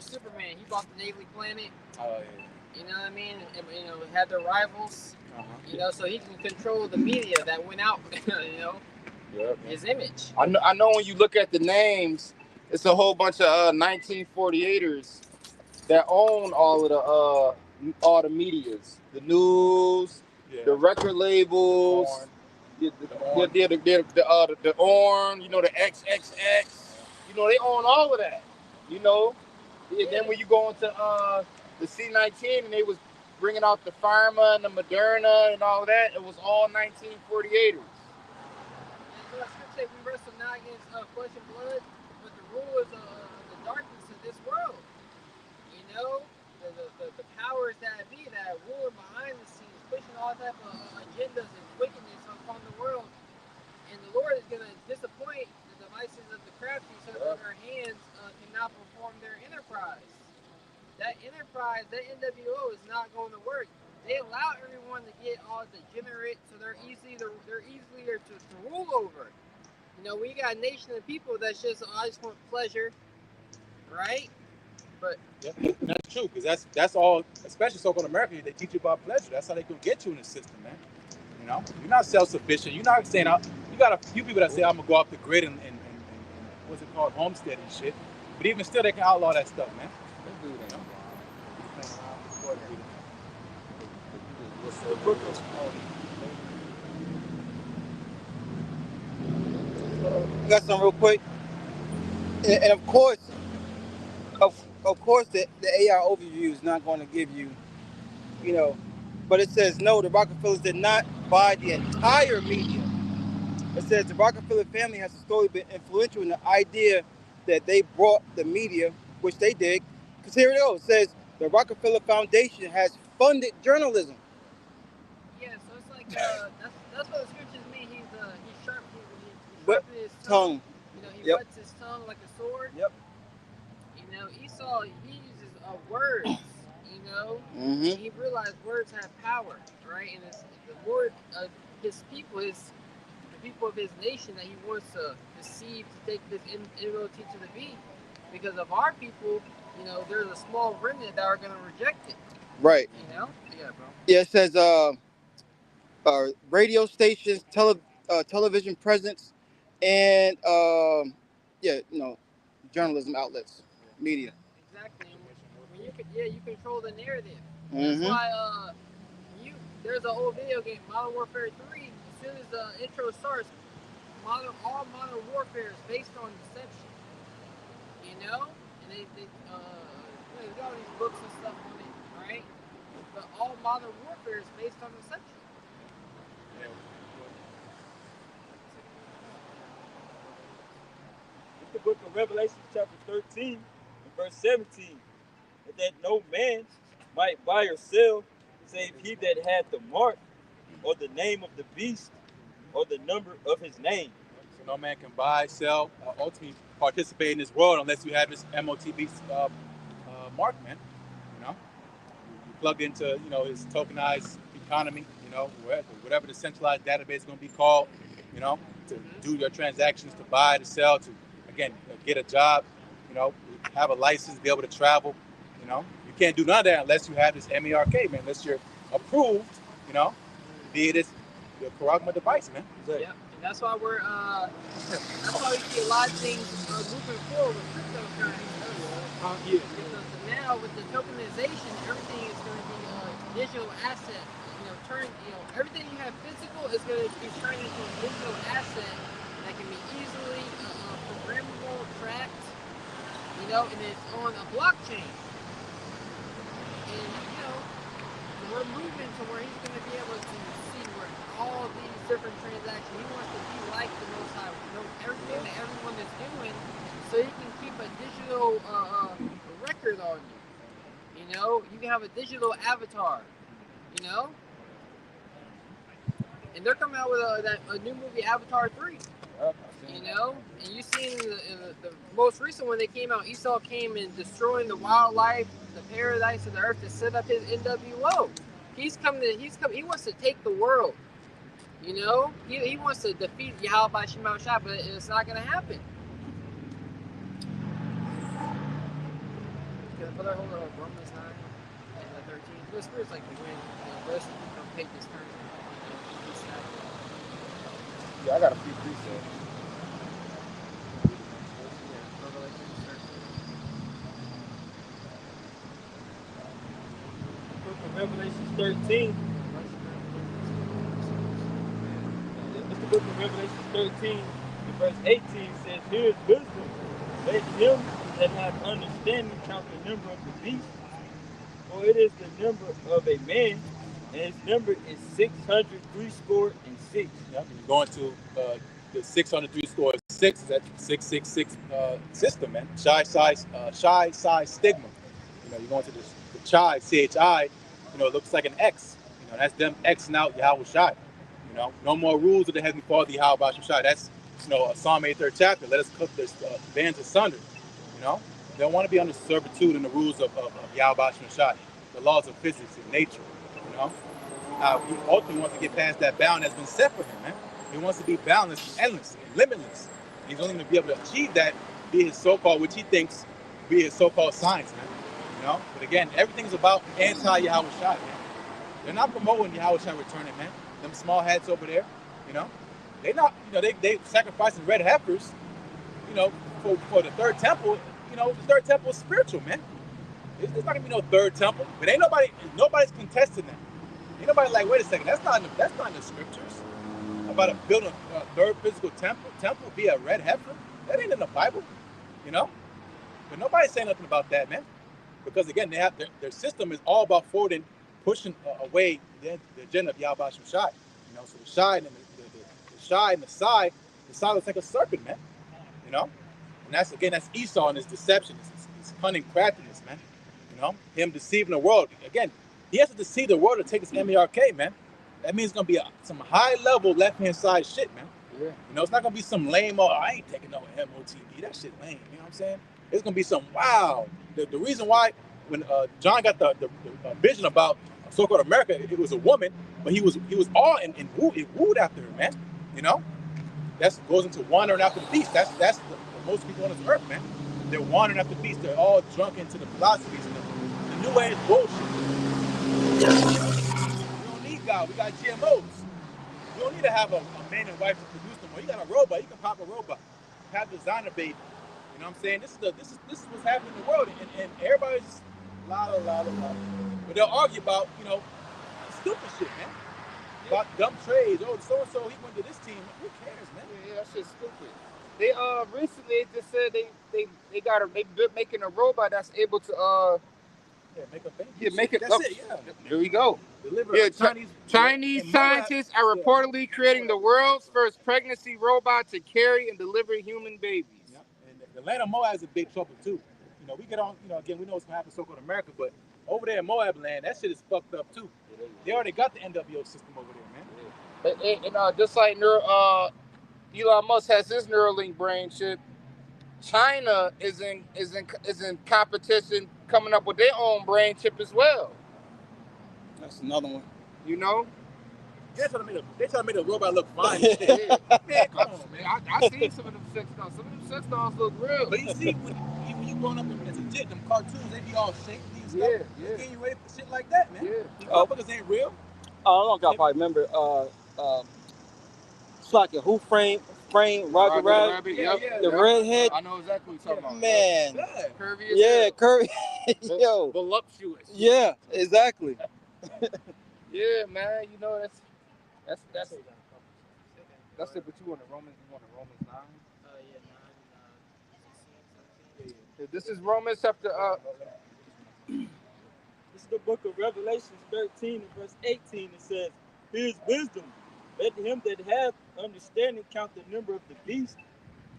Superman. He bought the Daily Planet. Oh yeah. You know what I mean? And, had their rivals. So he can control the media that went out. His image. I know when you look at the names, it's a whole bunch of 1948ers that own all the medias, the news, the record labels, the ORN, the XXX, they own all of that, And then when you go into the C-19 and they was bringing out the Pharma and the Moderna and all that, it was all 1948ers. say we wrestle not against flesh and blood, but the rulers of the darkness of this world. You know, the powers that be that are ruling behind the scenes, pushing all type of agendas and wickedness upon the world. And the Lord is going to disappoint the devices of the crafty so that their hands cannot perform their enterprise. That enterprise, that NWO is not going to work. They allow everyone to get all degenerate, so they're easier to rule over. You know, we got a nation of people that's just, oh, I just want pleasure, right? But yeah, that's true, because that's all, especially so-called America, they teach you about pleasure. That's how they can get you in the system, man. You know, you're not self-sufficient. You're not saying, you got a few people that say, I'm gonna go off the grid and what's it called, homestead and shit. But even still, they can outlaw that stuff, man. You know? I got some real quick. And of course, the AI overview is not going to give you, you know, but it says no, the Rockefellers did not buy the entire media. It says the Rockefeller family has historically been influential in the idea that they brought the media, which they did. Because here it goes. It says the Rockefeller Foundation has funded journalism. yeah, so it's like that's what the scriptures mean. He's sharp. He But sharpened his tongue. You know, he whets his tongue like a sword. Yep. You know, Esau, he uses words. You know, Mm-hmm. and he realized words have power, right? And it's the word of his people, the people of his nation that he wants to deceive to take this enmity to the beat. Because of our people, you know, there's a small remnant that are going to reject it. Right. You know? Yeah, bro. Yeah, it says radio stations, television presence, and journalism outlets, media. Exactly. When you control the narrative. Mm-hmm. That's why there's an old video game, Modern Warfare 3. As soon as the intro starts, all Modern Warfare is based on deception. You know, and they got all these books and stuff on it, right? But all Modern Warfare is based on deception. It's the book of Revelation, chapter 13, and verse 17. That no man might buy or sell, save he that had the mark, or the name of the beast, or the number of his name. So no man can buy, sell, ultimately participate in this world unless you have this MOTB mark, man. You know, you plug into, you know, his tokenized economy, you know, whatever the centralized database is going to be called, you know, to do your transactions, to buy, to sell, to, again, get a job, you know, have a license, be able to travel. You know, you can't do none of that unless you have this MERK, man, unless you're approved, you know, be it your Karagma device, man. Yeah, and that's why that's why we see a lot of things moving forward with cryptocurrency. Because now with the tokenization, everything is going to be a digital asset. Everything you have physical is going to be turned into a digital asset that can be easily programmable, tracked, you know, and it's on a blockchain. And, you know, we're moving to where he's going to be able to see where all these different transactions, he wants to be like the Most High, know everything that everyone is doing, so he can keep a digital record on you. You know, you can have a digital avatar, you know? And they're coming out with a new movie, Avatar 3. You know, and you seen the most recent one they came out, Esau came and destroying the wildlife, the paradise of the earth to set up his NWO. He wants to take the world. You know, he wants to defeat Yahweh by Shema Shah, but it's not gonna happen. Hold on, Romans 9 and 13. The Spirit's like when the rest become paid this turn. Yeah, I got a few presets. Revelation 13. It's the book of Revelation 13, and verse 18 says, here is wisdom. Let him that have understanding count the number of the beast, for it is the number of a man, and his number is 666. Yep. You go into the 603 score 6 is that 666 system, man. Shy size stigma. You know, you go into the Chai, CHI, you know, it looks like an X. You know, that's them Xing out Yahweh Shai. You know, no more rules of the Heavenly Father, Yahweh Shai. That's, you know, Psalm 83rd chapter. Let us cut this bands asunder. You know, they don't want to be under servitude in the rules of Yahweh Shai, the laws of physics and nature. You know, he ultimately wants to get past that bound that's been set for him, man. He wants to be boundless, endless, limitless. And he's only going to be able to achieve that via his so-called, which he thinks be his so-called science, man. You know, but again, everything's about anti-Yahweh Shai, man. They're not promoting Yahweh Shai returning, man. Them small hats over there, you know, they not, you know, they sacrificing red heifers, you know, for the third temple. You know, the third temple is spiritual, man. There's not gonna be no third temple, but ain't nobody's contesting that. Ain't nobody like, wait a second, that's not in the scriptures about building a third physical temple via a red heifer. That ain't in the Bible, you know. But nobody's saying nothing about that, man. Because again, they have their system is all about forwarding, pushing away the agenda of Yahweh Shai. You know, so the Shai and the Shai and the Sai looks like a serpent, man. You know, and that's Esau and his deception, his cunning craftiness, man. You know, him deceiving the world. Again, he has to deceive the world to take his MERK, man. That means it's gonna be some high level left hand side shit, man. Yeah. You know, it's not gonna be some lame. Oh, I ain't taking no MOTB. That shit lame. You know what I'm saying? It's gonna be some wow. The reason why when John got the vision about so-called America, it was a woman, but he was all in wooed after her, man. You know, that goes into wandering after the beast. That's the most people on this earth, man. They're wandering after the beast. They're all drunk into the philosophies and the new age bullshit. We don't need God. We got GMOs. You don't need to have a man and wife to produce them. You got a robot. You can pop a robot. Have designer baby. You know what I'm saying? This is what's happening in the world, and everybody's just la. But they'll argue about, you know, stupid shit, man. About dumb trades. Oh, so and so he went to this team. Who cares, man? Yeah, that shit's stupid. They recently just said they making a robot that's able to make a baby. Yeah, make it. That's it. Yeah. There we go. Deliver Yeah, Chinese scientists are reportedly creating the world's first pregnancy robot to carry and deliver human babies. Yeah. And the land of Moab is in big trouble too. You know, we get on. You know, again, we know what's gonna happen in so-called America, but over there in Moab land, that shit is fucked up too. They already got the NWO system over there, man. And just like Elon Musk has his Neuralink brain chip, China is in competition coming up with their own brain chip as well. That's another one. You know? They try to make the robot look fine. Yeah. Man, come on, man. I seen some of them sex dolls. Some of them sex dolls look real. But you see, when you growing up as a kid, them cartoons, they be all shaky and stuff. Yeah. Getting you ready for shit like that, man. Yeah. These motherfuckers ain't real. I don't know if y'all probably remember. It's like a Who Framed Roger Rabbit. The redhead. I know exactly what you're talking about. Man. Curvy. Yeah, curvy. Yo. Voluptuous. Yeah, exactly. Yeah, man. You know that's it. But you want the Romans 9? Yeah. This is Romans chapter. This is the book of Revelations 13 and verse 18. It says, "Here's wisdom. Let him that hath understanding count the number of the beast,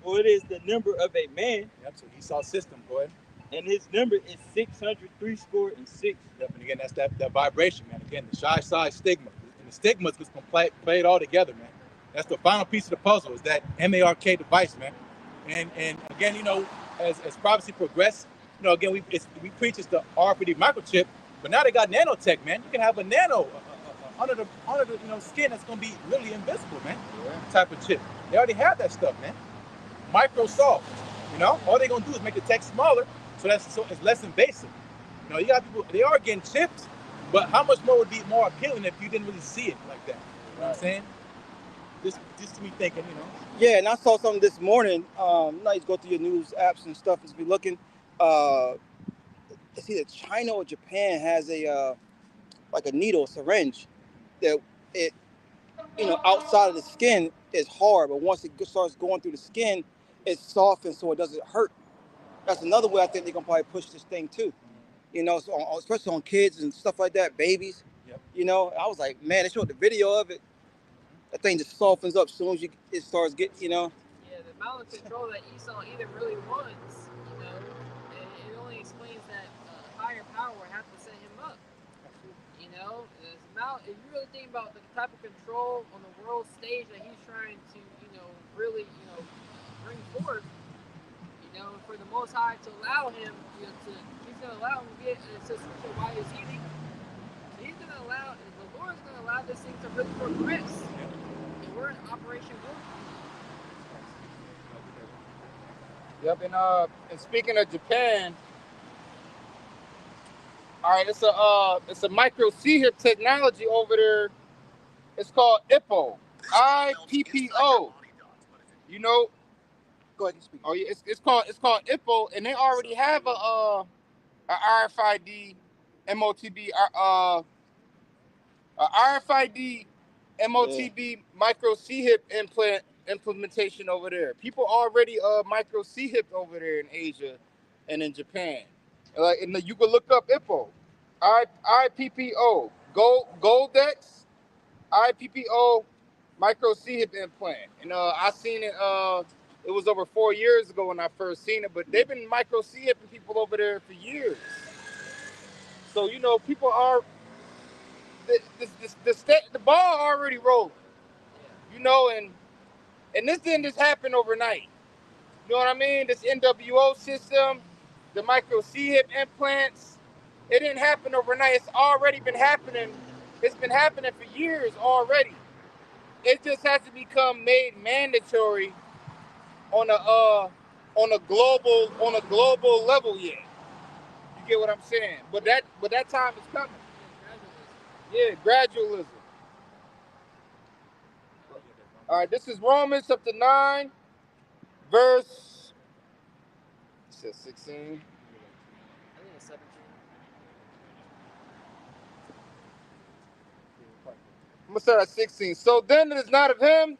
for it is the number of a man." Yep, so Esau's system, boy. And his number is 666. Yep, and again, that's that vibration, man. Again, the shy side stigma. And the stigmas just play it all together, man. That's the final piece of the puzzle, is that MARK device, man. And again, you know, as prophecy progresses, you know, again, we preach it's the RFID microchip, but now they got nanotech, man. You can have a nano under the skin that's gonna be really invisible, man. Yeah. Type of chip. They already have that stuff, man. Microsoft, you know, all they're gonna do is make the text smaller, so it's less invasive. You know, you got people, they are getting chips, but how much more would be more appealing if you didn't really see it like that? You know what I'm saying? Just to me thinking, you know. Yeah, and I saw something this morning. You know, you go through your news apps and stuff and be looking. It's either China or Japan has a like a needle, a syringe, that it, you know, outside of the skin is hard, but once it starts going through the skin, it softens so it doesn't hurt. That's another way I think they're gonna probably push this thing too. You know, so especially on kids and stuff like that, babies. Yep. You know, I was like, man, they showed the video of it. that thing just softens up as soon as it starts getting, Yeah, the amount of control that Esau either really wants, it only explains that higher power have to set him up. If you really think about the type of control on the world stage that he's trying to, really, bring forth, for the Most High to allow him, he's going to allow him to get to switch to why he's eating. He's going to allow, the Lord's going to allow this thing to really progress. And we're in Operation Wolf. Yep, and speaking of Japan, all right, it's a micro C-hip technology over there. It's called IPPO, IPPO. You know? Go ahead and speak. Oh yeah, it's called IPPO, and they already have a RFID MOTB a RFID MOTB micro C-hip implementation over there. People already micro C-hip over there in Asia and in Japan. And you can look up IPPO, IPPO, Goldex, IPPO micro C-hip implant. And I seen it. It was over 4 years ago when I first seen it, but they've been micro C-hipping people over there for years. So people are the ball already rolling. And this didn't just happen overnight. You know what I mean? This NWO system, the micro C-hip implants, it didn't happen overnight. It's already been happening. It's been happening for years already. It just has to become made mandatory on a global level yet. You get what I'm saying? But that time is coming. Yeah, gradualism. All right, this is Romans chapter 9, verse. It says 16. I think it's 17. I'm gonna start at 16. So then it is not of him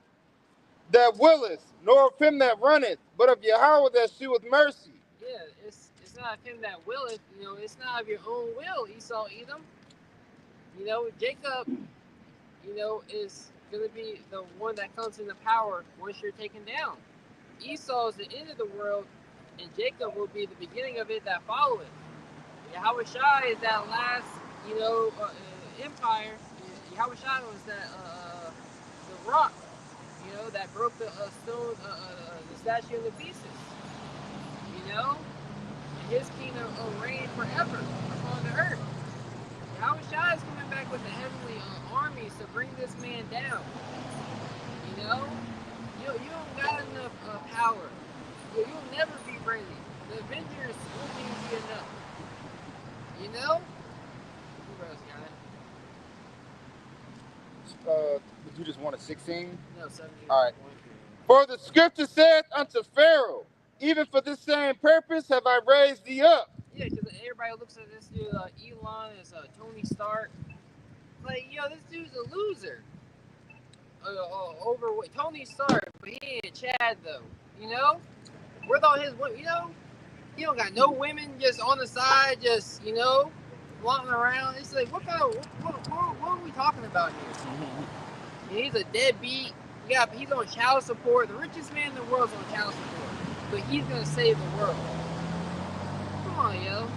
that willeth, nor of him that runneth, but of Yahweh that sheweth mercy. Yeah, it's not of him that willeth. It's not of your own will, Esau, Edom. Jacob, is going to be the one that comes into power once you're taken down. Esau is the end of the world, and Jacob will be the beginning of it that followeth. Yahweh Shai is that last, empire. Yahweh Shai was that the rock, that broke the stone, the statue into pieces. And his kingdom will reign forever upon the earth. Yahweh Shai is coming back with the heavenly armies to bring this man down. You don't got enough power. You'll never be ready. The Avengers won't even be enough. Who else got it? Did you just want a 16? No, 17. All right. For the scripture saith unto Pharaoh, even for this same purpose have I raised thee up. Yeah, because everybody looks at this dude, Elon, as Tony Stark. Like, this dude's a loser. Overweight. Tony Stark, but he ain't Chad, though. With all his, he don't got no women just on the side, just, flaunting around. It's like, what are we talking about here? He's a deadbeat. He's on child support. The richest man in the world's on child support. But he's going to save the world. Come on, yo.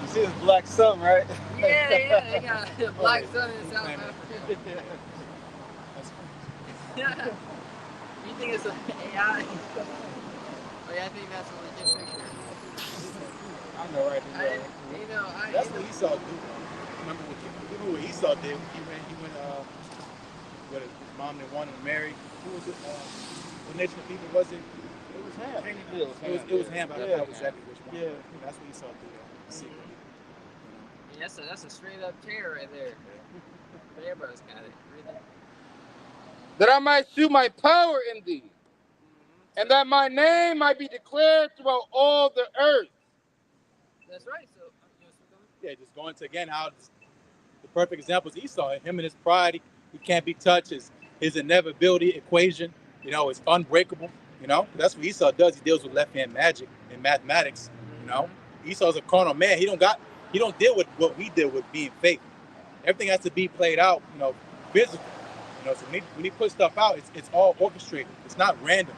You see his black son, right? Yeah, they got a black son in South Africa. You think it's an AI? Oh yeah, I think that's a legit picture. I know, right? That's what Esau did. Remember what Esau did? He went with his mom that wanted to marry. Who was it? What nation of people was it? It was Ham. It was Ham. I don't know exactly which one. Yeah. That's what Esau did. Yeah, that's a straight up tear right there. But everybody's got it. Really. That I might shew my power in thee, and that my name might be declared throughout all the earth. That's right. So, yeah, just going to again how the perfect example is Esau. Him and his pride, he can't be touched. His inevitability equation, is unbreakable. That's what Esau does. He deals with left hand magic and mathematics. Esau's a carnal man. He don't deal with what we deal with being faithful. Everything has to be played out, physical. You know, so when he puts stuff out, it's all orchestrated. It's not random.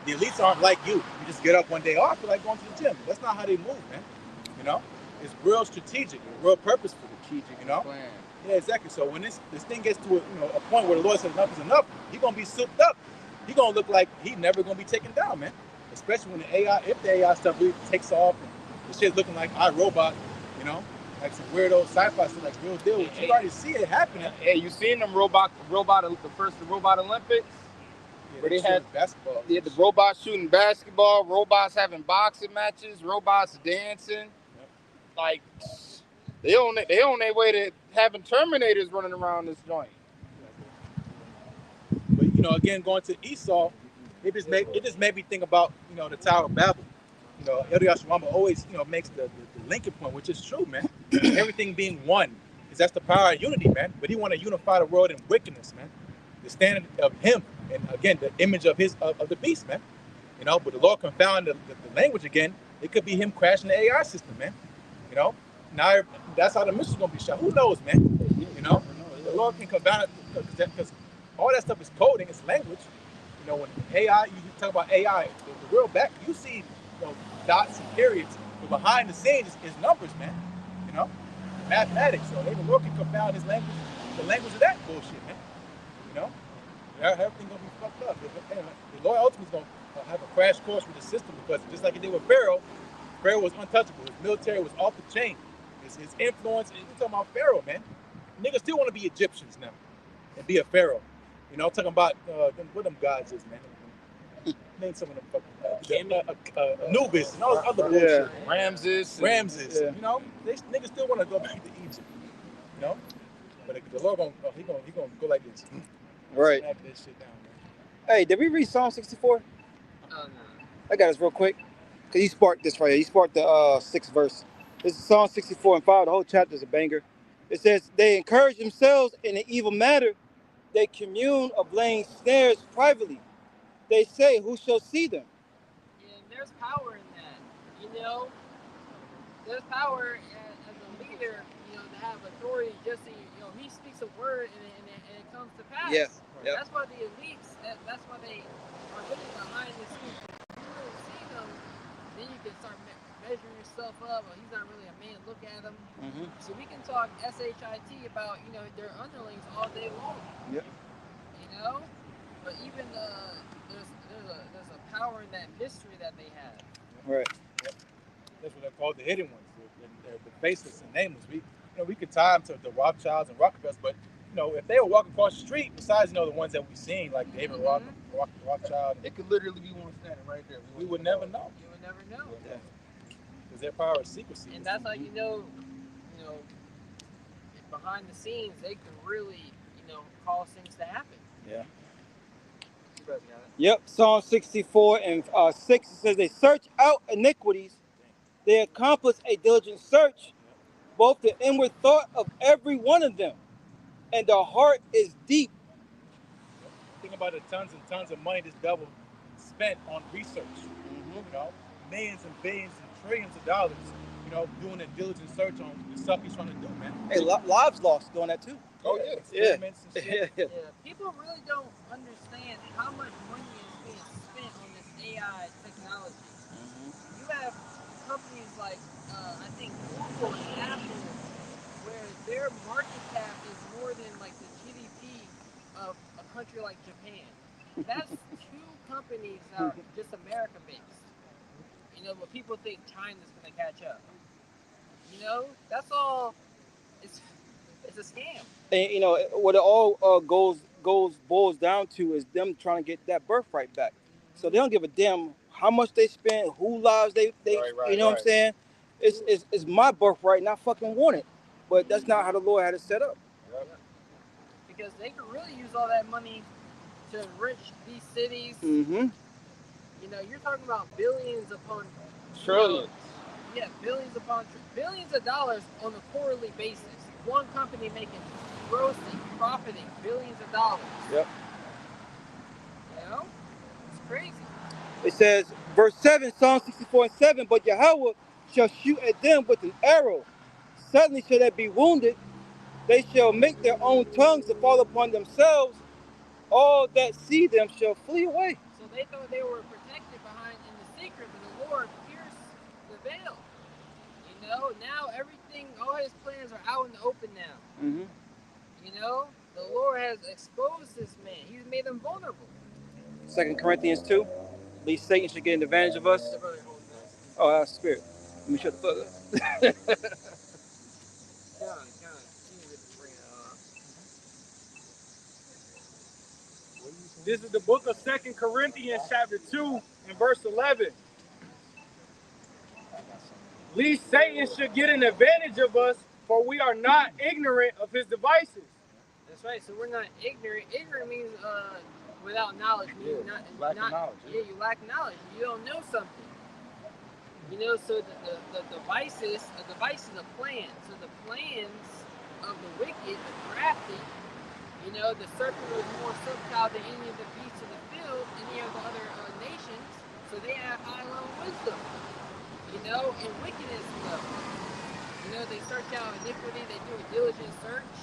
The elites aren't like you. You just get up one day, oh, I feel like going to the gym. That's not how they move, man. You know, it's real strategic, real purposeful. Strategic, You know? plan. Yeah, exactly. So when this thing gets to a point where the Lord says enough is enough, he's gonna be souped up. He's gonna look like he's never gonna be taken down, man. Especially when if the AI stuff really takes off, and the shit's looking like iRobot, you know, like some weirdo sci-fi stuff, like real deal. You already see it happening. Hey, you seen them the first robot Olympics? Yeah, Where they had basketball. They had the robots shooting basketball, robots having boxing matches, robots dancing. Like they on their way to having Terminators running around this joint. But again, going to Esau, it just made me think about the Tower of Babel. Elder Yashwamba always makes the linking point, which is true, man. Everything being one, because that's the power of unity, man. But he want to unify the world in wickedness, man. The standard of him, and again, the image of the beast, man. But the Lord confound the language again. It could be him crashing the AI system, man. Now that's how the missile's gonna be shot. Who knows, man? The Lord can confound it because all that stuff is coding, it's language. When AI, you talk about AI, the real back, you see dots and periods, but behind the scenes is numbers, man. Mathematics. So the Lord can confound his language, the language of that bullshit, man. Everything gonna be fucked up. The Lord ultimately is gonna have a crash course with the system because just like he did with Pharaoh was untouchable. His military was off the chain. His influence. We're talking about Pharaoh, man. Niggas still want to be Egyptians now and be a Pharaoh. Talking about what them gods is, man. Name some of them fucking Anubis and all this other bullshit. Ramses. Yeah. They niggas still want to go back to Egypt. But the Lord he gonna go like this. Right. Snap this shit down, man. Hey, did we read Psalm 64? No. I got this real quick. Because he sparked this right here. He sparked the 6th verse. This is Psalm 64 and 5. The whole chapter is a banger. It says, they encourage themselves in an evil matter. They commune of laying snares privately. They say, who shall see them? And there's power in that. There's power as a leader, to have authority. Just so he speaks a word and it comes to pass. Yeah. Yep. That's why the elites. That's why they are looking behind the scenes. If you really see them, then you can start measuring yourself up. Well, he's not really a man. Look at him. Mm-hmm. So we can talk shit about their underlings all day long. Yep. But even there's a power in that mystery that they have. Right. Yep. That's what they're called, the hidden ones. They're the faceless and nameless. We could tie them to the Rothschilds and Rockefellers, but if they were walking across the street, besides the ones that we've seen, like David Rothschild, it could literally be one standing right there. We would never know. You would never know. Yeah. Because their power is secrecy. And that's how behind the scenes, they can really, cause things to happen. Yeah. You guys got it. Yep. Psalm 64 and 6 says, they search out iniquities. They accomplish a diligent search, both the inward thought of every one of them, and the heart is deep. Think about the tons and tons of money this devil spent on research. Millions and billions and trillions of dollars, doing a diligent search on the stuff he's trying to do, man. Hey, lives lost doing that too. Oh, yeah. Experiments and shit. Yeah, people really don't understand how much money is being spent on this AI technology. You have companies like, I think Google and Apple, where their market cap is more than like the GDP of a country like Japan. That's two companies that are just America based. But people think China's gonna catch up. That's all. It's a scam. And what it all boils down to is them trying to get that birthright back. So they don't give a damn how much they spend, who lives they Right, what I'm saying? It's my birthright and I fucking want it. But that's not how the Lord had it set up. Because they could really use all that money to enrich these cities. Mm-hmm. You're talking about billions upon Trillions. Yeah, billions of dollars on a quarterly basis. One company making, grossing, profiting billions of dollars. Yep. It's crazy. It says, verse 7, Psalm 64 and 7, but Yahweh shall shoot at them with an arrow. Suddenly shall they be wounded. They shall make their own tongues to fall upon themselves, all that see them shall flee away. So they thought they were protected behind in the secret, but the Lord pierced the veil. You know, now everything, all his plans are out in the open now. Mm-hmm. You know, the Lord has exposed this man. He's made him vulnerable. 2 Corinthians 2. Least Satan should get an advantage of us. Oh, our spirit. Let me shut the fuck up. This is the book of 2 Corinthians chapter 2 and verse 11. Lest Satan should get an advantage of us, for we are not ignorant of his devices. That's right. So we're not ignorant. Ignorant means without knowledge. Means lack of knowledge. Yeah, you lack knowledge. You don't know something. You know, so the devices, a device is a plan. So the plans of the wicked, the crafty, you know, the serpent was more subtle than any of the beasts of the field, any of the other nations. So they have high level wisdom. You know, and wickedness level. You know, they search out iniquity. They do a diligent search.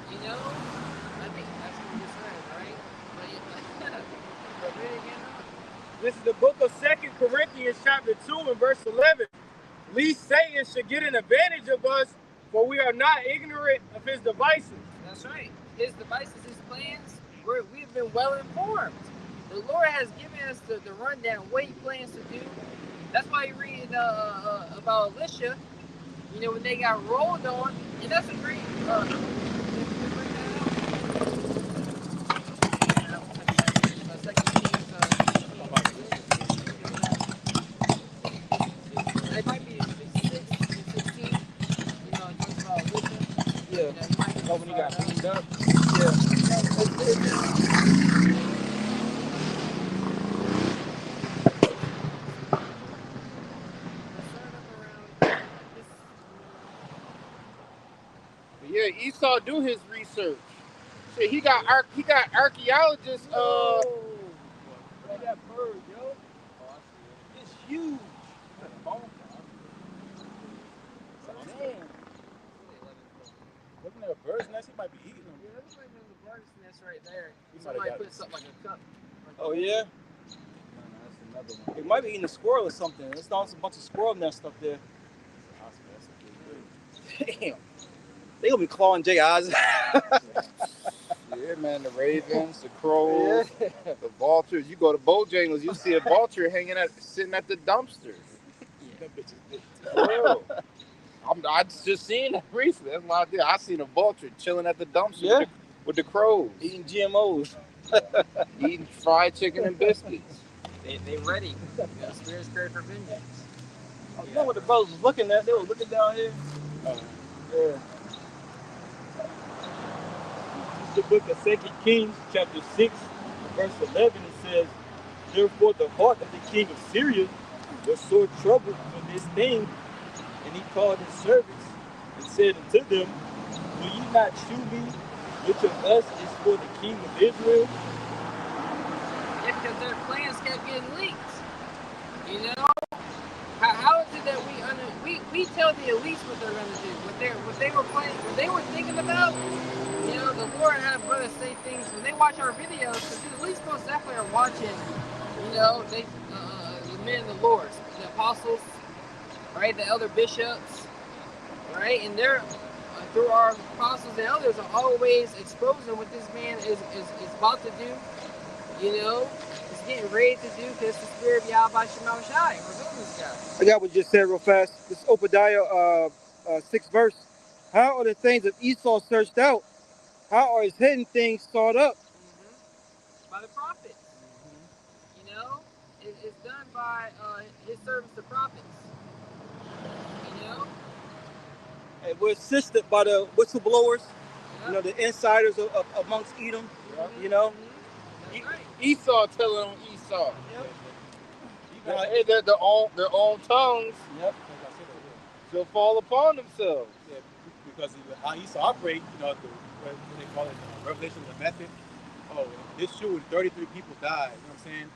You know, I think that's what you're saying, right? But read again. This is the book of 2 Corinthians chapter 2 and verse 11. Lest Satan should get an advantage of us, for we are not ignorant of his devices. That's right. His devices, his plans, we've been well informed. The Lord has given us the rundown, what he plans to do. That's why you read about Elisha, you know, when they got rolled on, and that's a great it might be 16, you know, it talks about Elisha. Yeah. You know, you might Oh, when he got beamed up. Yeah, Esau do his research. Shit, he got archaeologists. Look at that bird, yo. It's huge. Man. Looking at a bird's nest, he might be eating them. Yeah, that's like the bird's nest right there. He might Somebody have got put something like a cup. Oh, yeah? That's another one. It might be eating a squirrel or something. There's also a bunch of squirrel nests up there. Damn. They gonna be clawing Jay Eyes. Yeah, man, the ravens, the crows, the vultures. You go to Bojangles, you see a vulture sitting at the dumpster. For real. I just seen that recently. That's my idea. I seen a vulture chilling at the dumpster with the crows, Eating GMOs. eating fried chicken and biscuits. They ready. You know, spirit's prepared for vengeance. I know what the brothers was looking at. They were looking down here. Yeah. The book of 2 Kings, chapter 6, verse 11, it says, therefore the heart of the king of Syria was sore troubled for this thing, and he called his servants and said unto them, will ye not shew me which of us is for the king of Israel? Yeah, because their plans kept getting leaked. You know? How is it that we tell the elites what they're gonna do, what they were planning, what they were thinking about? You know, the Lord had brothers say things when they watch our videos, because the elites most definitely are watching, you know, the men of the Lord, the apostles, right, the elder bishops, right, and they're through our apostles and elders are always exposing what this man is about to do, you know, he's getting ready to do, because the spirit of Yahweh Shema Shai revealing this guy. I got what you just said real fast. This is Obadiah 6 verse. How are the things of Esau searched out? How are his hidden things sought up? By the prophets. You know, it's done by his servants, the prophets. You know, And we're assisted by the whistleblowers, Yep. you know, the insiders of amongst Edom, you know. That's right. Esau telling on Esau. Yep. Hey, their own tongues Yep. shall fall upon themselves. Yeah, because of how Esau operate, you know, what they call it, revelation of the method. Oh, this shooting, 33 people died. You know what I'm saying?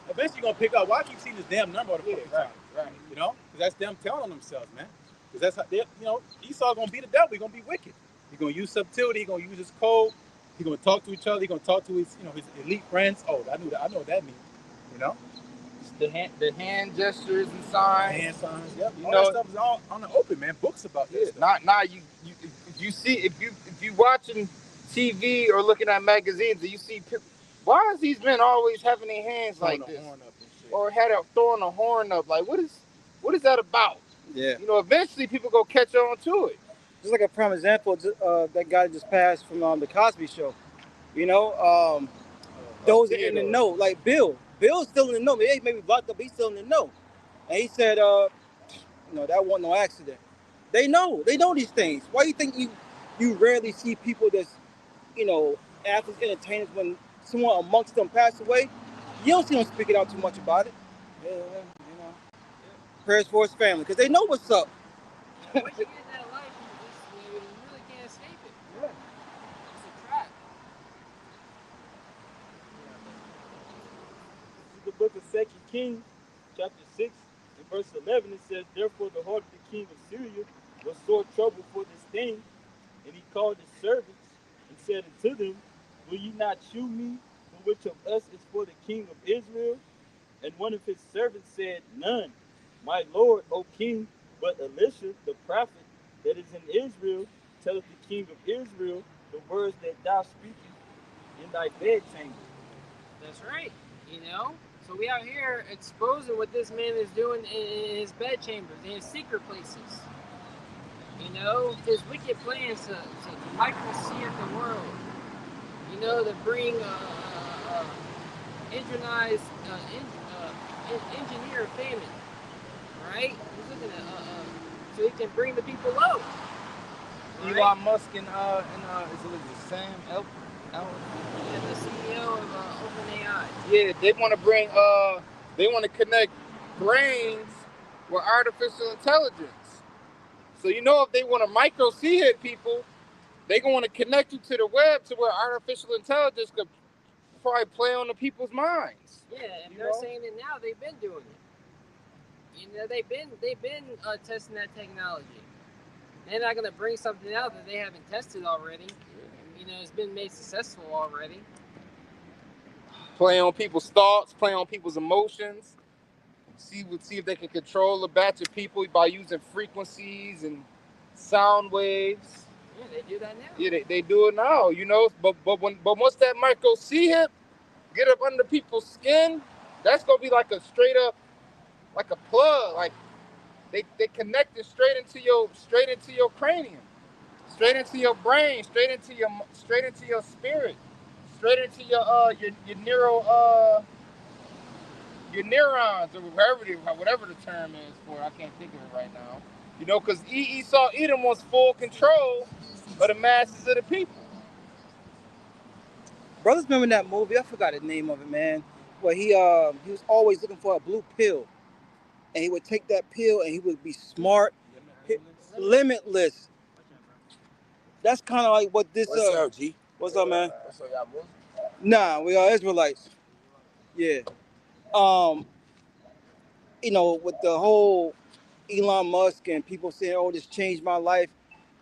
Eventually, you're gonna pick up. Why I keep seeing this damn number all the fucking time? Right. You know, because that's them telling on themselves, man. Because that's how they, you know, Esau gonna be the devil. He's gonna be wicked. He's gonna use subtlety. He's gonna use his code. He's gonna talk to each other. He's gonna talk to his, his elite friends. Oh, I knew that. I know what that means. You know, The hand gestures and signs. hand signs. Yep. You All know, that stuff is all on the open, man. Books about that stuff. not you. If you watching TV or looking at magazines and you see people, why is these men always having their hands Throwing like the this, horn up and shit. or throwing a horn up? Like what is that about? Yeah. You know, eventually people go catch on to it. Just like a prime example, that guy just passed from the Cosby Show. You know, those that in the know, like Bill. Bill's still in the know. Maybe locked up, he's still in the know. And he said, that wasn't no accident. They know these things. Why do you think you rarely see people that's, athletes, entertainers, when someone amongst them passed away, you don't see them speaking out too much about it. Yeah, prayers for his family, because they know what's up. Once you get in that life, you really can't escape it. Yeah. It's a trap. This is the book of 2 Kings, chapter 6, and verse 11. It says, "Therefore the heart of the king of Syria was sore troubled for this thing, and he called his servants and said unto them, Will ye not shew me for which of us is for the king of Israel? And one of his servants said, None, my lord, O king, but Elisha the prophet that is in Israel telleth the king of Israel the words that thou speakest in thy bedchamber." That's right. So we out here exposing what this man is doing in his bedchambers, in his secret places. His wicked plans to micro-sear the world. To bring engineer famine, right? He's looking at so he can bring the people low. Right? Elon Musk and is it Sam Altman? The CEO of OpenAI. Yeah, they want to connect brains with artificial intelligence. So if they want to micro-hit people, they're going to connect you to the web to where artificial intelligence could probably play on the people's minds. Yeah, and they're saying it now. They've been doing it. They've been testing that technology. They're not going to bring something out that they haven't tested already. It's been made successful already. Play on people's thoughts, play on people's emotions. See if they can control a batch of people by using frequencies and sound waves. Yeah, they do that now. Yeah, they do it now, But once that micro hit, get up under people's skin, that's gonna be like a straight up, like a plug. Like they connect it straight into your cranium, straight into your brain, straight into your spirit, straight into your neurons, or whatever the term is for it. I can't think of it right now. Because Esau Edom was full control of the masses of the people. Brothers, remember that movie? I forgot the name of it, man. Where he was always looking for a blue pill, and he would take that pill and he would be smart, limitless. That's kind of like what this. What's up, G? What's up, man? What's up, y'all boys? Nah, we are Israelites. Yeah. With the whole Elon Musk and people saying, "Oh, this changed my life,"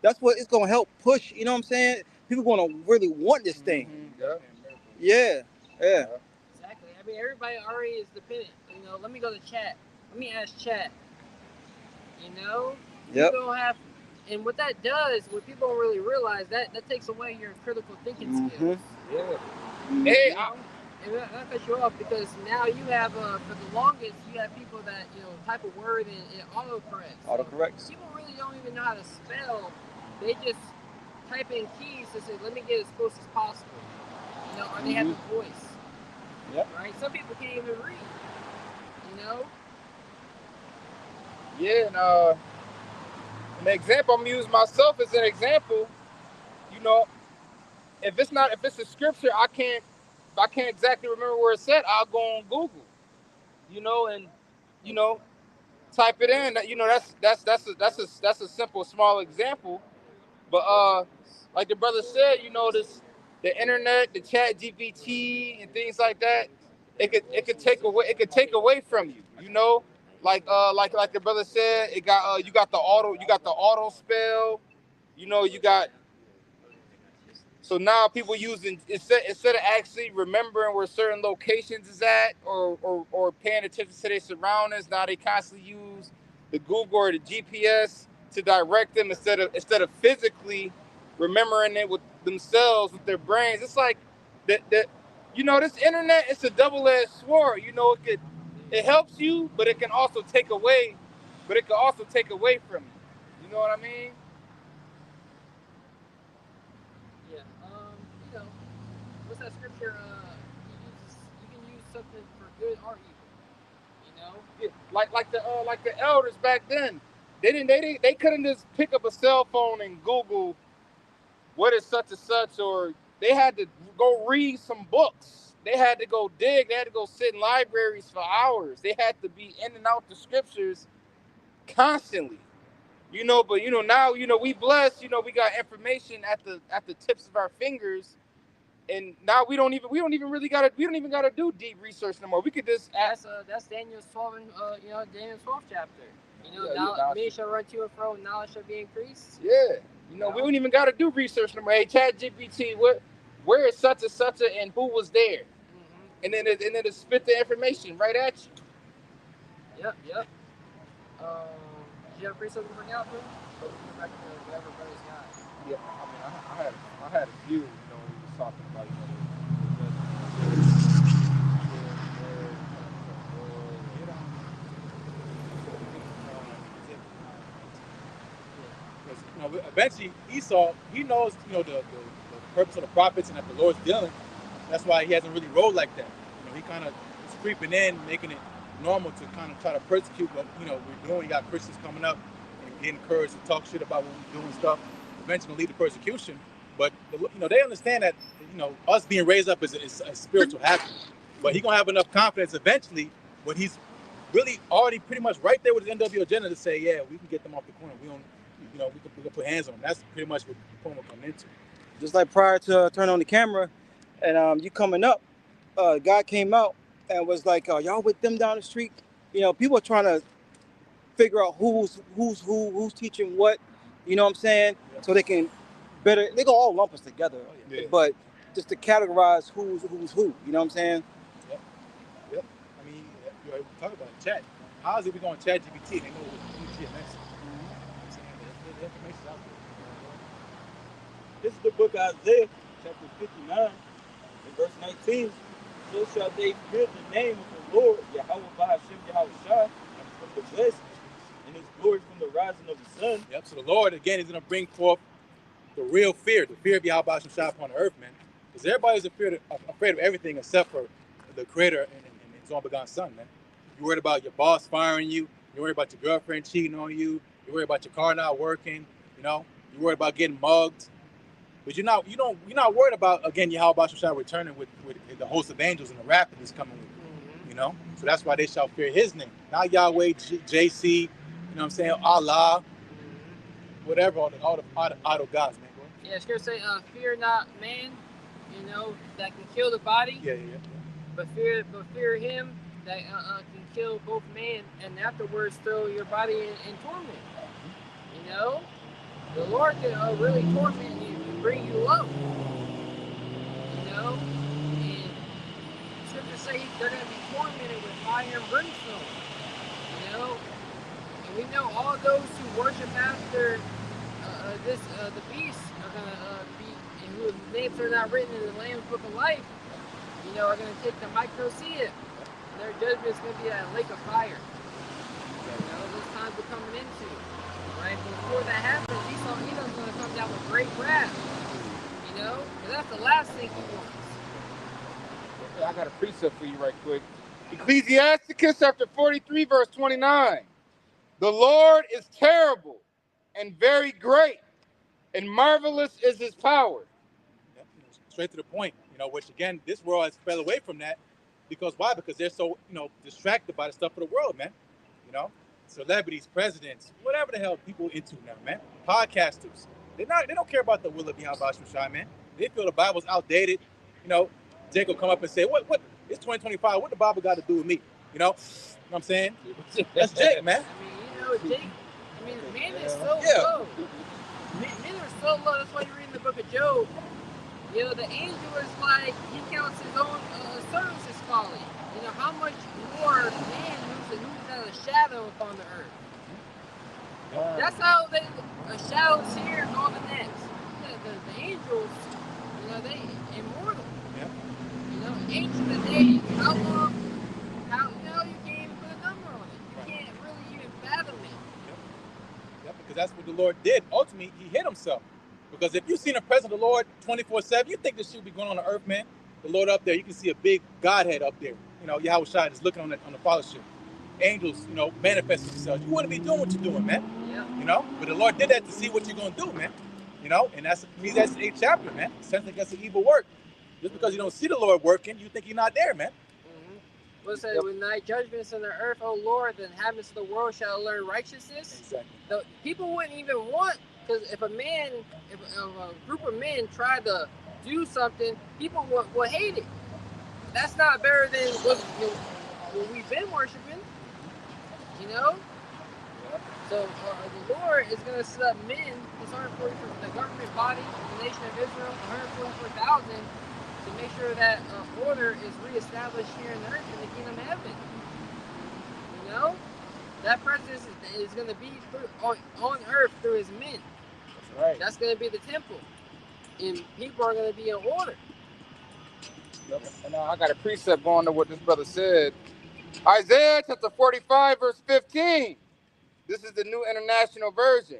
that's what it's gonna help push. You know what I'm saying? People gonna really want this thing. Mm-hmm. Yeah. Exactly. I mean, everybody already is dependent. Let me go to chat. Let me ask chat. Yep. You don't have, and what that does, what people don't really realize, that takes away your critical thinking skills. Yeah. Mm-hmm. Hey, and that cuts you off because now you have, for the longest, you have people that type a word and it autocorrects. Autocorrects. People really don't even know how to spell. They just type in keys to say, "Let me get as close as possible." Or they have a voice. Yep. Right? Some people can't even read. Yeah, and an example I'm using myself as an example. If it's a scripture, I can't exactly remember where it's at. I'll go on Google, and type it in. That's a simple, small example. But like the brother said, the internet, the chat GPT and things like that, it could take away from you, like the brother said, you got the auto spell, you got So now people using instead of actually remembering where certain locations is at or paying attention to their surroundings, now they constantly use the Google or the GPS to direct them instead of physically remembering it with themselves with their brains. It's like that this internet, it's a double-edged sword. It helps you, but it can also take away, from you. You know what I mean? Yeah. You know, what's that scripture? You can use something for good or evil. You know. Yeah, like the elders back then, they couldn't just pick up a cell phone and Google what is such and such, or they had to go read some books. They had to go dig. They had to go sit in libraries for hours. They had to be in and out the scriptures constantly. But now we blessed. We got information at the tips of our fingers, and now we don't even really gotta do deep research no more. We could just ask. That's Daniel's 12 and Daniel's 12th chapter. Yeah, me shall run to and fro, and knowledge shall be increased. Yeah, we don't even gotta do research no more. Hey, ChatGPT, where is such and such and who was there, and then it spit the information right at you. Yep. Did you have a free something to bring out, bro? Or we can go back to whatever brother's got? Yeah, I had a few. We was talking about Eventually Esau, he knows, the purpose of the prophets and that the Lord's dealing. That's why he hasn't really rolled like that. He kind of is creeping in, making it normal to kind of try to persecute what we're doing. You got Christians coming up and getting encouraged to talk shit about what we're doing stuff. Eventually lead to persecution. But they understand that us being raised up is a spiritual habit. But he's gonna have enough confidence eventually when he's really already pretty much right there with his NW agenda to say, yeah, we can get them off the corner. We can put hands on them. That's pretty much what the point will come into. Just like prior to turning on the camera, and you coming up, God came out and was like, y'all with them down the street? People are trying to figure out who's teaching what, you know what I'm saying? Yeah. So they can better, they go all lump us together, but just to categorize who's who, you know what I'm saying? Yep. I mean, we talk about chat. How is it we going to ChatGPT? They know what GMS. The information's out there. This is the book of Isaiah, chapter 59, and verse 19. So shall they fear the name of the Lord, Yahweh Bahashem Yahushua, from the blessings, and his glory from the rising of the sun. Yep, so the Lord, again, is going to bring forth the real fear, the fear of Yahweh Bahashem upon the earth, man. Because everybody's afraid of everything except for the Creator and his own begotten Son, man. You're worried about your boss firing you. You're worried about your girlfriend cheating on you. You're worried about your car not working. You're worried about getting mugged. But you're not worried about, again, Yahweh Bahashem returning with the host of angels and the wrath that is coming with. So that's why they shall fear his name. Not Yahweh, JC, what I'm saying, Allah, whatever, all the idol gods, man. Yeah, scripture say, fear not man, that can kill the body. Yeah. But fear him that can kill both man and afterwards throw your body in torment. The Lord can really torment you and bring you low. And scripture say they're going to be tormented with fire and brimstone. And we know all those who worship after the beast are going to be, and whose names are not written in the Lamb's Book of Life, are going to take the microseed. And their judgment is going to be a lake of fire. Those times we're coming into. Right? Before that happens, Edom's going to come down with great wrath. But that's the last thing he wants. I got a precept for you right quick. Ecclesiasticus chapter 43, verse 29. The Lord is terrible and very great, and marvelous is his power. Yep. Straight to the point, which again, this world has fell away from that. Because why? Because they're so, distracted by the stuff of the world, man. Celebrities, presidents, whatever the hell people into now, man. Podcasters. They don't care about the will of Yahweh Bahashem, man. They feel the Bible's outdated. Jake will come up and say, what it's 2025, what the Bible got to do with me? You know what I'm saying? That's Jake, man. Jake, man is so low. Men are so low. That's why you read in the book of Job. You know, the angel is like, he counts his own service as folly. You know, how much more man moves out a shadow upon the earth. That's how a shadow's here and all the next. The angels, you know, they immortal. Yeah. You know, ancient of days. How long? How, you know, you can't even put a number on it. You can't really even fathom it. Yep, because that's what the Lord did. Ultimately, he hid himself. Because if you've seen the presence of the Lord 24/7, you think this shit would be going on the earth, man. The Lord up there, you can see a big Godhead up there. You know, Yahweh Shai is looking on the fathership. Angels, you know, manifesting themselves. You wouldn't be doing what you're doing, man. Yeah. You know, but the Lord did that to see what you're gonna do, man. You know, and that's, to me, that's the 8th chapter, man. Sends against the evil work. Just because you don't see the Lord working, you think he's not there, man. What say, when thy judgments in the earth, O Lord, the inhabitants of the world shall learn righteousness. Exactly. The people wouldn't even want, because if a group of men tried to do something, people would hate it. That's not better than what we've been worshiping, you know? So the Lord is going to set up men, his 144, the government body, the nation of Israel, 144,000, to make sure that order is reestablished here in the earth in the kingdom of heaven. You know? That presence is going to be on earth through his men. That's right. That's going to be the temple. And people are going to be in order. And I got a precept going to what this brother said. Isaiah chapter 45, verse 15. This is the New International Version.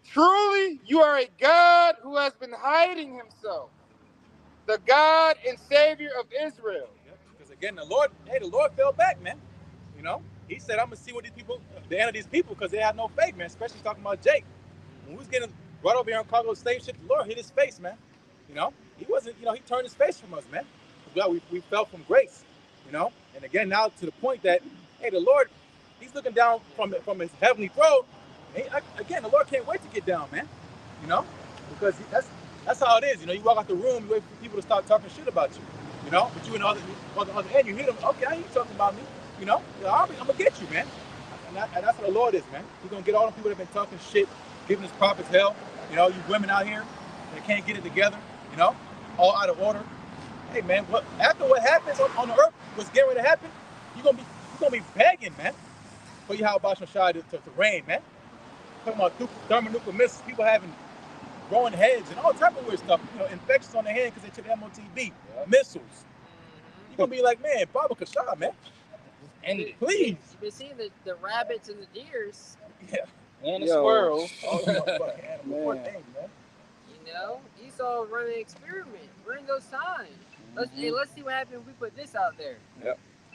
Truly, you are a God who has been hiding himself, the God and Savior of Israel. Because again, the Lord fell back, man. You know, he said, I'm gonna see what these people, the end of these people, because they have no faith, man. Especially talking about Jake. When we was getting brought over here on cargo slave ship, the Lord hit his face, man. You know, he wasn't, you know, he turned his face from us, man. We fell from grace, you know. And again, now to the point that, hey, the Lord, he's looking down from his heavenly throne. Again, the Lord can't wait to get down, man. You know, because that's how it is. You know, you walk out the room, you wait for people to start talking shit about you. You know, but you on the other end, you hear them. Okay, I hear you talking about me. You know, I'm gonna get you, man. And that's what the Lord is, man. He's gonna get all the people that have been talking shit, giving his prophets hell. You know, you women out here that can't get it together. You know, all out of order. Hey, man, after what happens on the earth, what's getting ready to happen, you're gonna be begging, man, for Yahweh Shai to reign, man. Talking about thermonuclear missiles, people having growing heads and all type of weird stuff. You know, infections on the head because they took MOTB, missiles. You're gonna be like, man, Baba Kashah, man. And please. You've been seeing the rabbits and the deers. Yeah. And the squirrels. All the motherfucking animals. Poor thing, man. You know, Esau running an experiment during those times. Let's see what happens if we put this out there.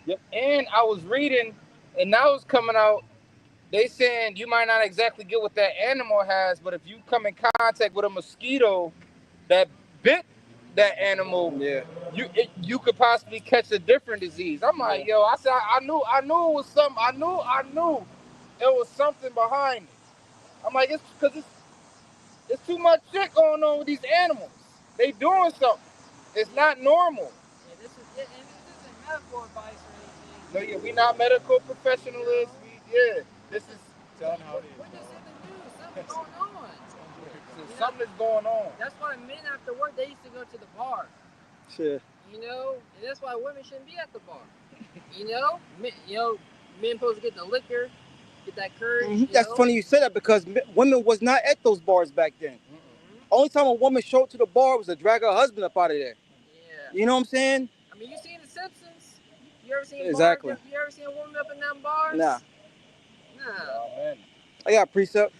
Yep. And I was reading, and now it's coming out. They saying you might not exactly get what that animal has, but if you come in contact with a mosquito that bit that animal, you could possibly catch a different disease. I'm like, yo, I said I knew it was something. I knew there was something behind it. I'm like, it's because it's too much shit going on with these animals. They doing something. It's not normal. Yeah, this isn't medical advice or anything. No, we not medical professionals. This is telling how it is. We're just in the news. Something's going on. Something's going on. That's why men after work, they used to go to the bar. Sure. You know, and that's why women shouldn't be at the bar. You know, men supposed to get the liquor, get that courage. That's funny you say that because women was not at those bars back then. Only time a woman showed up to the bar was to drag her husband up out of there. Yeah. You know what I'm saying? I mean, you seen The Simpsons? You ever seen exactly? Bars? You ever seen a woman up in them bars? Nah. Oh, man. I got a precept.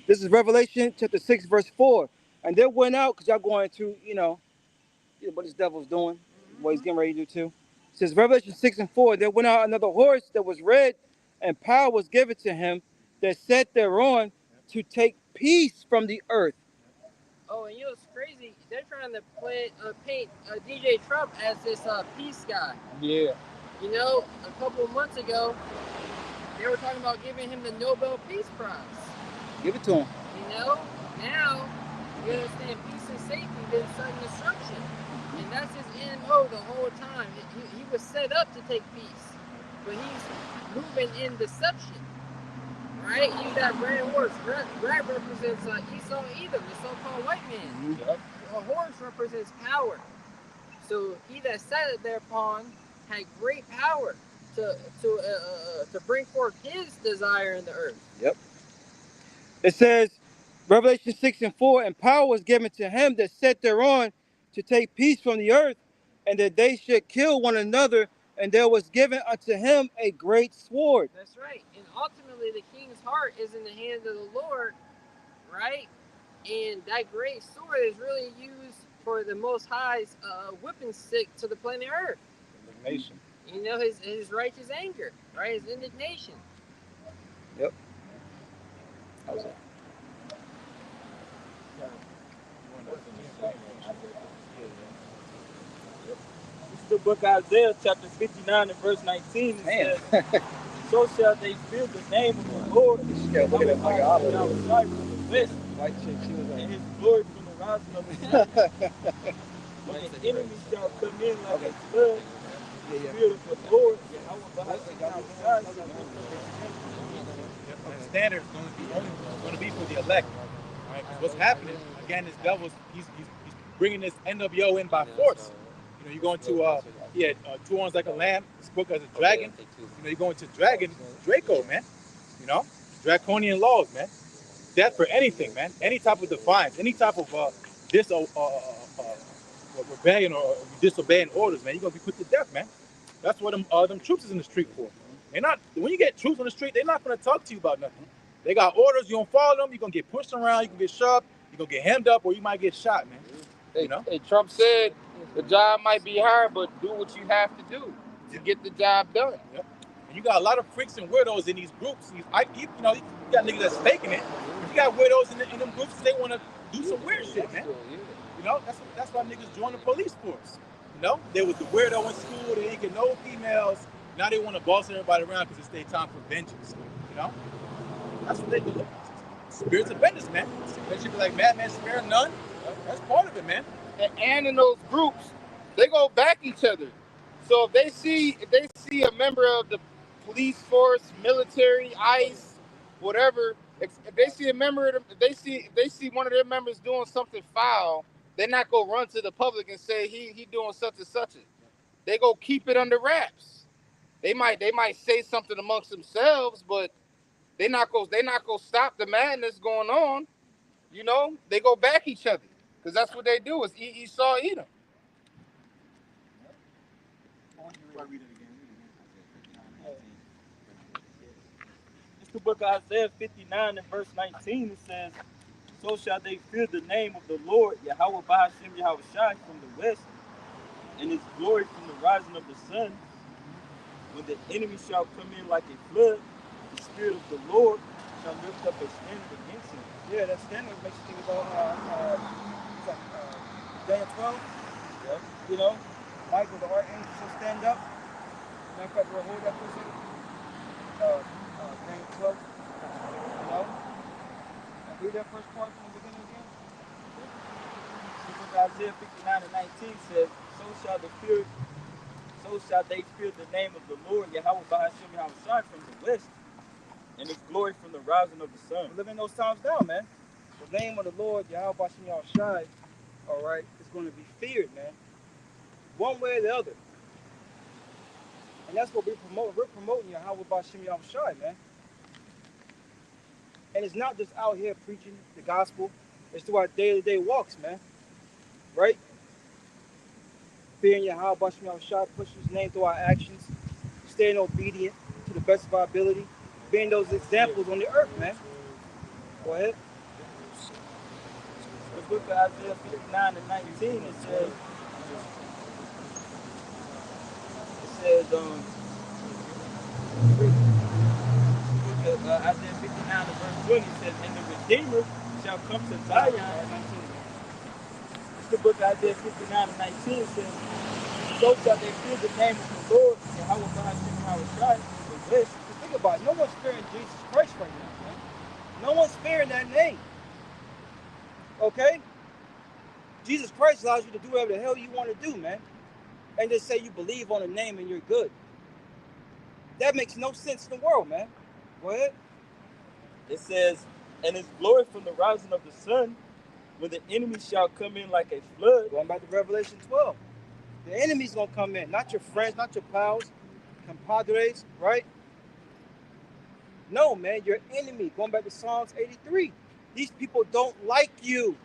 This is Revelation chapter 6, verse 4. And they went out, because y'all going to, you know, what this devil's doing, what he's getting ready to do too. It says Revelation 6 and 4. There went out another horse that was red, and power was given to him that sat thereon to take peace from the earth. Oh, and you know what's crazy? They're trying to paint DJ Trump as this peace guy. Yeah. You know, a couple of months ago, they were talking about giving him the Nobel Peace Prize. Give it to him. You know, now you understand peace and safety been sudden destruction, and that's his MO the whole time. He was set up to take peace, but he's moving in deception. Right? Use that red horse. Red represents Esau Edom, the so-called white man. horse represents power. So he that sat thereupon had great power to bring forth his desire in the earth. Yep. It says, Revelation 6:4, and power was given to him that sat thereon to take peace from the earth, and that they should kill one another, and there was given unto him a great sword. That's right. And ultimately, the king's heart is in the hands of the Lord, right? And that great sword is really used for the Most High's whipping stick to the planet Earth. Nation. You know, his righteous anger, right? His indignation. Yep. How's it? This is the book of Isaiah, chapter 59 and verse 19. It says, so shall they fear the name of the Lord. Yeah, look at that like olive. Outside from the west, White chick, she was and his glory from the rising of the sun. When the enemy shall come in like a flood, the spirit of the Lord, The standard is going to be for the elect. Right? 'Cause what's happening again? This devil's he's bringing this NWO in by force. You know, you're going to he had 2 horns like a lamb, spoke as a dragon. You know, you're going to dragon Draco, man. You know, draconian laws, man. Death for anything, man. Any type of defiance, any type of rebellion or disobeying orders, man. You're gonna be put to death, man. That's what them troops is in the street for. They're not, when you get troops on the street, they're not gonna talk to you about nothing. They got orders. You don't follow them, you're gonna get pushed around. You can get shoved. You're gonna get hemmed up, or you might get shot, man. You know. Hey, Trump said the job might be hard, but do what you have to do to get the job done. Yep. And you got a lot of freaks and weirdos in these groups. You know, you got niggas that's faking it. But you got weirdos in them groups. They want to do some weird shit, man. You know, that's why niggas join the police force. You know, they was the weirdo in school. They didn't get no females. Now they want to boss everybody around because it's their time for vengeance. You know, that's what they do. Spirits of vengeance, man. They should be like, madman, spare none. That's part of it, man. And in those groups, they go back each other. So if they see a member of the police force, military, ICE, whatever, if they see a member of them, if they see one of their members doing something foul, they're not gonna run to the public and say he doing such and such. They go keep it under wraps. They might say something amongst themselves, but they're not gonna stop the madness going on. You know, they go back each other because that's what they do. Is eat Esau, eat them. It's the book of Isaiah 59 and verse 19. It says, so shall they fear the name of the Lord, Yahweh Ba'ashem Yahweh Shai, from the west, and his glory from the rising of the sun. When the enemy shall come in like a flood, the spirit of the Lord shall lift up a standard against him. Yeah, that standard makes you think about Daniel 12. Yeah. You know, Michael the archangel shall stand up. Matter of fact, we'll hold that for a second. Daniel 12. You know, and read that first part from the beginning again. The book of Isaiah 59 and 19 says, so shall they fear the name of the Lord, Yahweh Ba'ashem Yahweh Shai, from the west, and his glory from the rising of the sun. We're living those times now, man. The name of the Lord, Yahweh Ba'ashem Yahweh Shai, all right, is going to be feared, man. One way or the other. And that's what we're promoting. We're promoting Yahweh Ba'ashem Yahweh Shai, man. And it's not just out here preaching the gospel. It's through our day-to-day walks, man. Right? Fearing Yahweh Ba'ashem Yahweh Shai, pushing his name through our actions, staying obedient to the best of our ability, being those examples on the earth, man. Go ahead. The book of Isaiah 59 and 19, it says, Isaiah 59 and verse 20 says, and the Redeemer shall come to Zion. It's the book of Isaiah 59 and 19 says, so shall they fear the name of the Lord, and how will God send Yahweh Shai from west. Think about it. No one's fearing Jesus Christ right now, man. No one's fearing that name. Okay? Jesus Christ allows you to do whatever the hell you want to do, man. And just say you believe on a name and you're good. That makes no sense in the world, man. Go ahead. It says, and his glory from the rising of the sun, when the enemy shall come in like a flood. Going back to Revelation 12. The enemy's gonna come in, not your friends, not your pals, compadres, right? No, man, your enemy. Going back to Psalms 83. These people don't like you.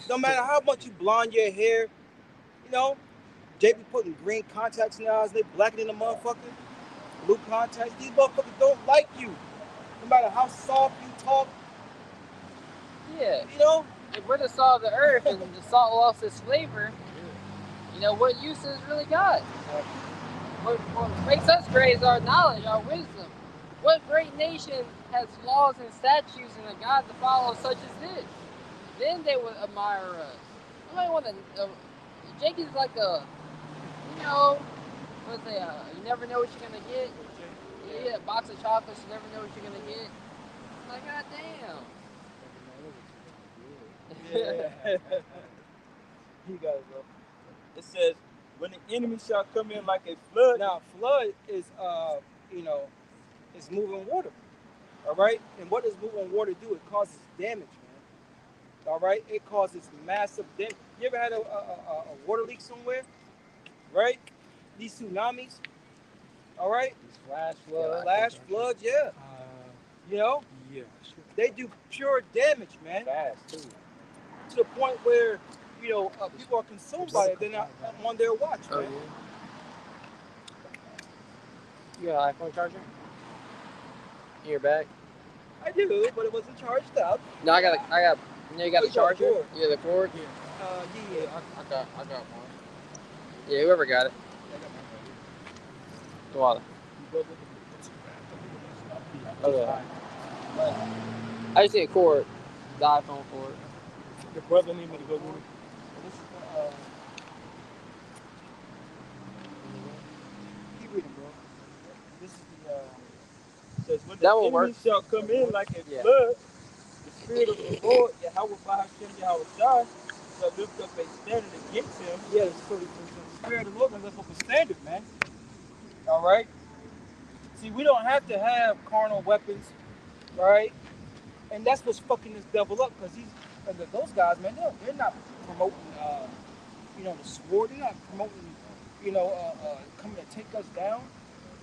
No matter how much you blonde your hair, you know, they be putting green contacts now, they blackening the motherfucker. Blue contacts. These motherfuckers don't like you. No matter how soft you talk, Yeah. you know. If we're the salt of the earth and the salt lost its flavor, you know, what use has really got? What makes us great is our knowledge, our wisdom. What great nation has laws and statutes and a God to follow such as this? Then they would admire us. I might want to. Jake is like a, you know, what's it? You never know what you're gonna get. Yeah, a box of chocolates. You never know what you're gonna get. I'm like, God damn. Yeah. You got it, bro. It says, when the enemy shall come in like a flood. Now, flood is, you know, is moving water. All right, and what does moving water do? It causes damage, man. All right, it causes massive damage. You ever had a water leak somewhere? Right? These tsunamis. All right. Flash flood. Flash floods. Yeah. You know, Yeah. they do pure damage, man. Fast too. To the point where, you know, people are consumed by it. They're not on their watch, Oh, man. yeah. You got an iPhone charger? In your bag? I do, but it wasn't charged up. No, I got. You know, you got Oh, the you got the charger. cord. Yeah, the cord. Yeah. I got one. Yeah, whoever got it. The water. Okay. I just need a cord. The iPhone cord. The brother need me to go with him. This is the, keep reading, bro. This is the, It says, when the That won't enemy work. shall come in like a Yeah. flood, the spirit of the Lord, Yahweh Bahashem Yahweh Shai, shall lift up a standard against him. yeah, so the Spirit of the Lord gonna lift up a standard, man. All right. See, we don't have to have carnal weapons, right? And that's what's fucking this devil up, because those guys, man, they're not promoting, you know, the sword. They're not promoting, you know, coming to take us down.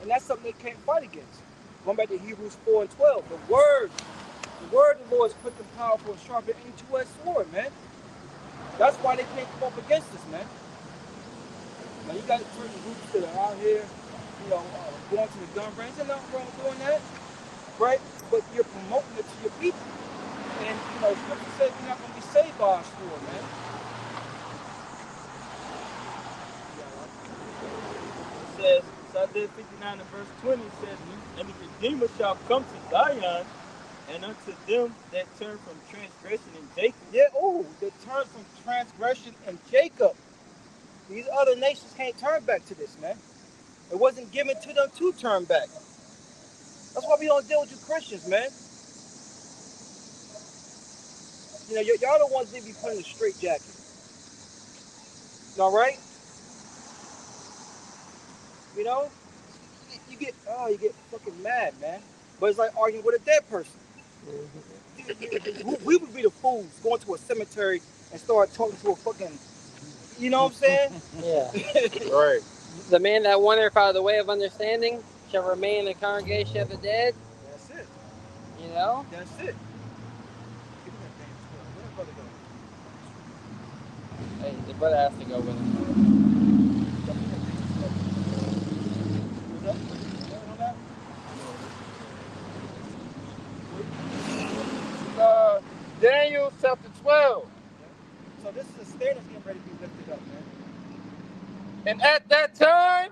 And that's something they can't fight against. Going back to Hebrews 4 and 12, the word of the Lord is quick and powerful and sharper than any two-edged sword, man. That's why they can't come up against us, man. Now you got certain groups that are out here, you know, going to the gun range. There's nothing wrong with doing that, right? But you're promoting it to your people. And, you know, Scripture says you're not going to be saved by a sword, man. It says, Isaiah 59 and verse 20 says, and the Redeemer shall come to Zion, and unto them that turn from transgression in Jacob. Yeah, they turn from transgression and Jacob. These other nations can't turn back to this, man. It wasn't given to them to turn back. That's why we don't deal with you Christians, man. You know, y'all the ones that be putting a straight jacket. All right? You know? You get fucking mad, man. But it's like arguing with a dead person. We would be the fools going to a cemetery and start talking to a fucking, you know what I'm saying? Yeah. Right. The man that wandereth out of the way of understanding shall remain in the congregation of the dead. That's it. You know? That's it. Where the brother go? Hey, the brother has to go with him. Daniel chapter 12. So this is a standard that's getting ready to be lifted up, man. And at that time,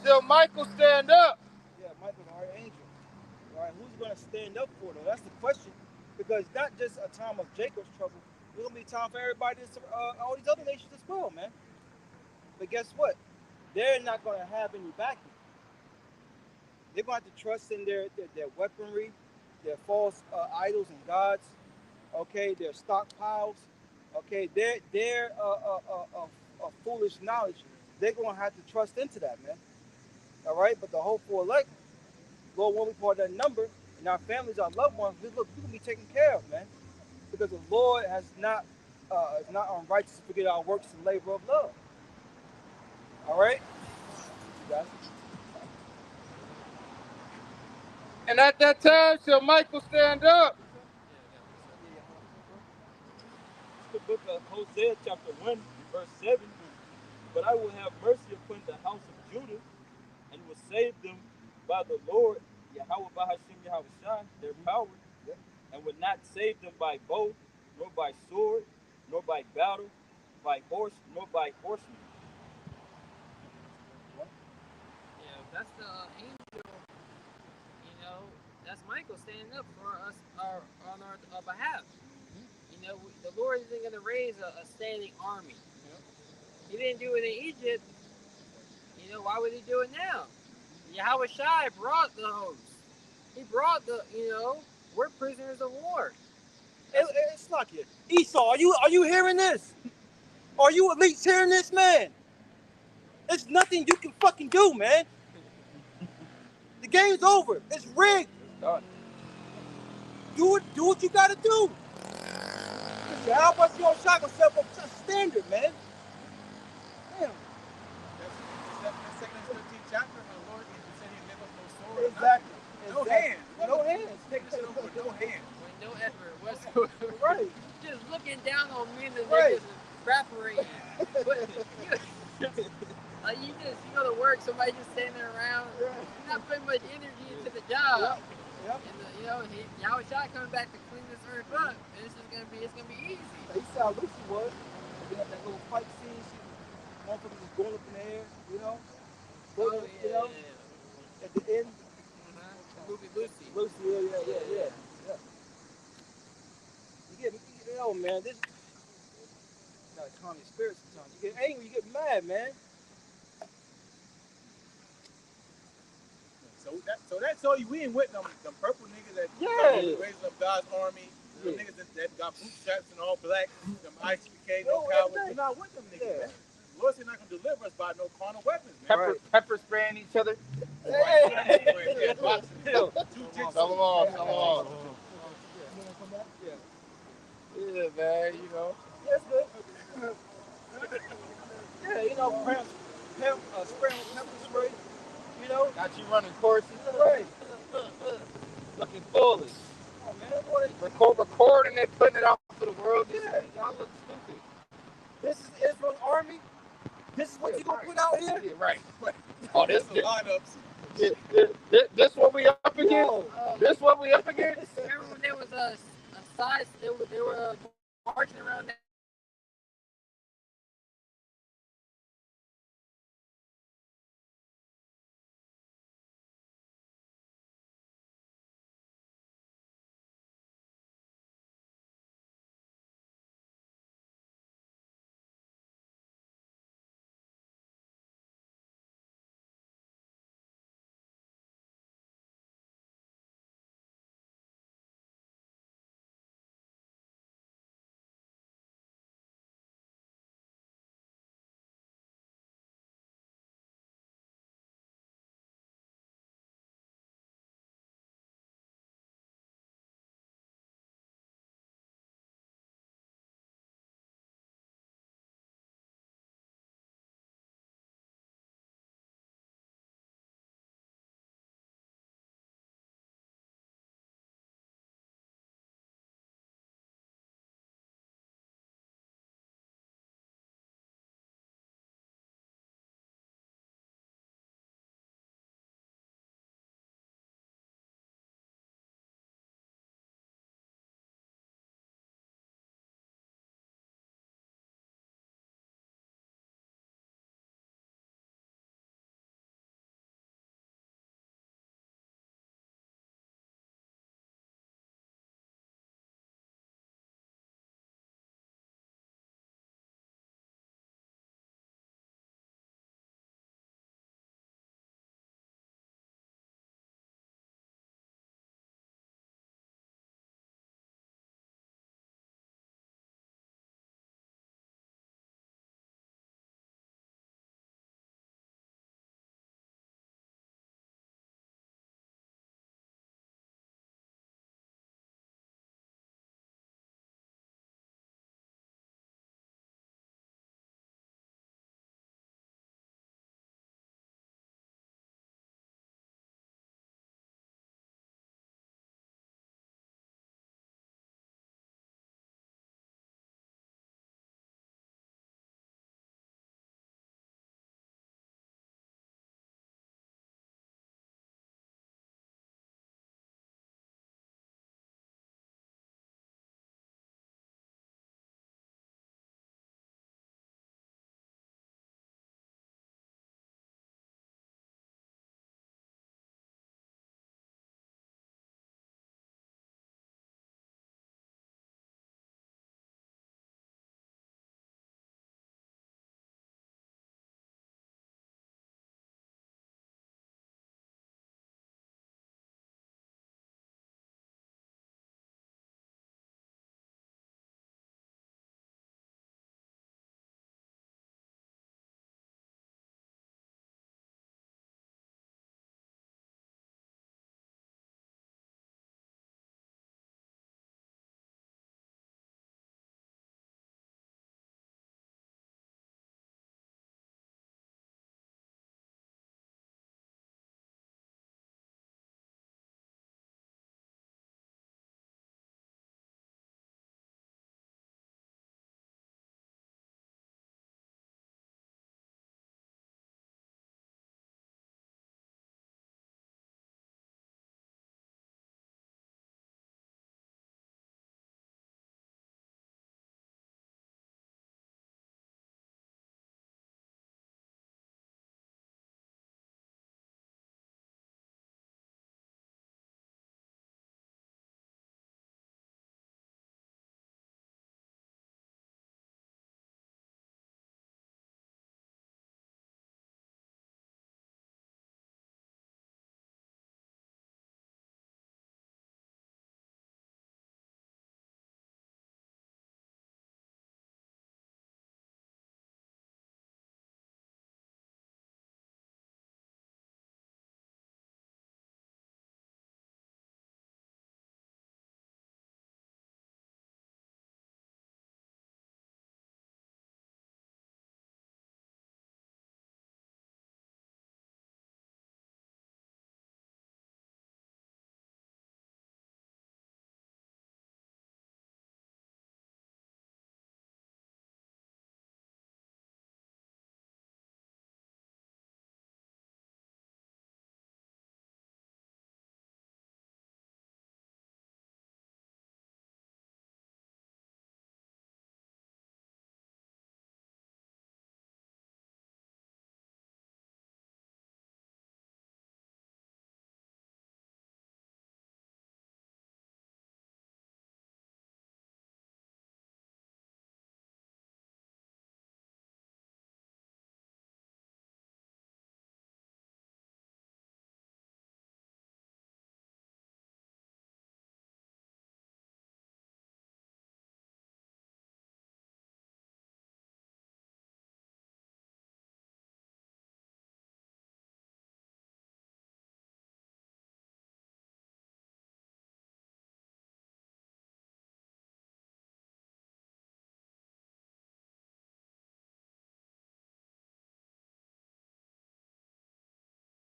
shall Michael stand up. Yeah, Michael, the archangel. All right, who's going to stand up for it, though? That's the question. Because it's not just a time of Jacob's trouble. There's going to be a time for everybody, all these other nations as well, man. But guess what? They're not going to have any backing. They're going to have to trust in their weaponry, their false idols and gods, okay, their stockpiles, okay, their foolish knowledge. They're going to have to trust into that, man. All right, but the hopeful elect, Lord, when we part that number, and our families, our loved ones, look, we can be taken care of, man. because the Lord has not is not unrighteous to forget our works and labor of love. All right, you guys. And at that time shall Michael stand up. The book of Hosea, chapter 1, verse 7. But I will have mercy upon the house of Judah, and will save them by the Lord, Yahweh Bahashim Yahushua, their power, and will not save them by bow, nor by sword, nor by battle, by horse, nor by horsemen. Yeah, that's the angel. That's Michael standing up for us, on our behalf. The Lord isn't going to raise a standing army. He didn't do it in Egypt. Why would he do it now? Yahweh Shai brought the host. He brought we're prisoners of war. It's lucky. Esau, are you hearing this? Are you elites hearing this, man? There's nothing you can fucking do, man. The game's over. It's rigged. Do what you gotta do. How much you gonna shock yourself up to standard, man? Damn. That's second and 13th chapter. Our Lord said He'd give us no sword. Exactly. No hands. No hands. Take this over with no hands. With no effort whatsoever. Right. Just looking down on me and the Right. niggas evaporating. But you go to work, somebody just standing around, Right. you're not putting much energy into the job. Yep. And Yahweh Shai coming back to clean this earth up, and it's gonna be easy. He saw how Lucy was. They had that little fight scene. Motherfuckers was going up in the air, But, at the end, Movie Lucy. Lucy, yeah. Man, this gotta calm your spirits sometimes. You get angry, you get mad, man. So that told you we ain't with them purple niggas that raising up God's army. Them niggas that got bootstraps and all black. Them ICK, no cowards. We're not with them niggas, man. The Lord said not gonna deliver us by no carnal weapons, man. Pepper spraying each other. Yeah, boxing. Come on. Yeah, man, That's good. Yeah, spraying with pepper spray. Got you running courses. Right. Looking foolish. Oh, man, boy. Recording it, putting it out for the world. Y'all look stupid. This is Israel's army. This is what you gonna put out here? Yeah, right. Oh, this lineups. This what we up against? This what we up against? Remember when there was a size, they were marching around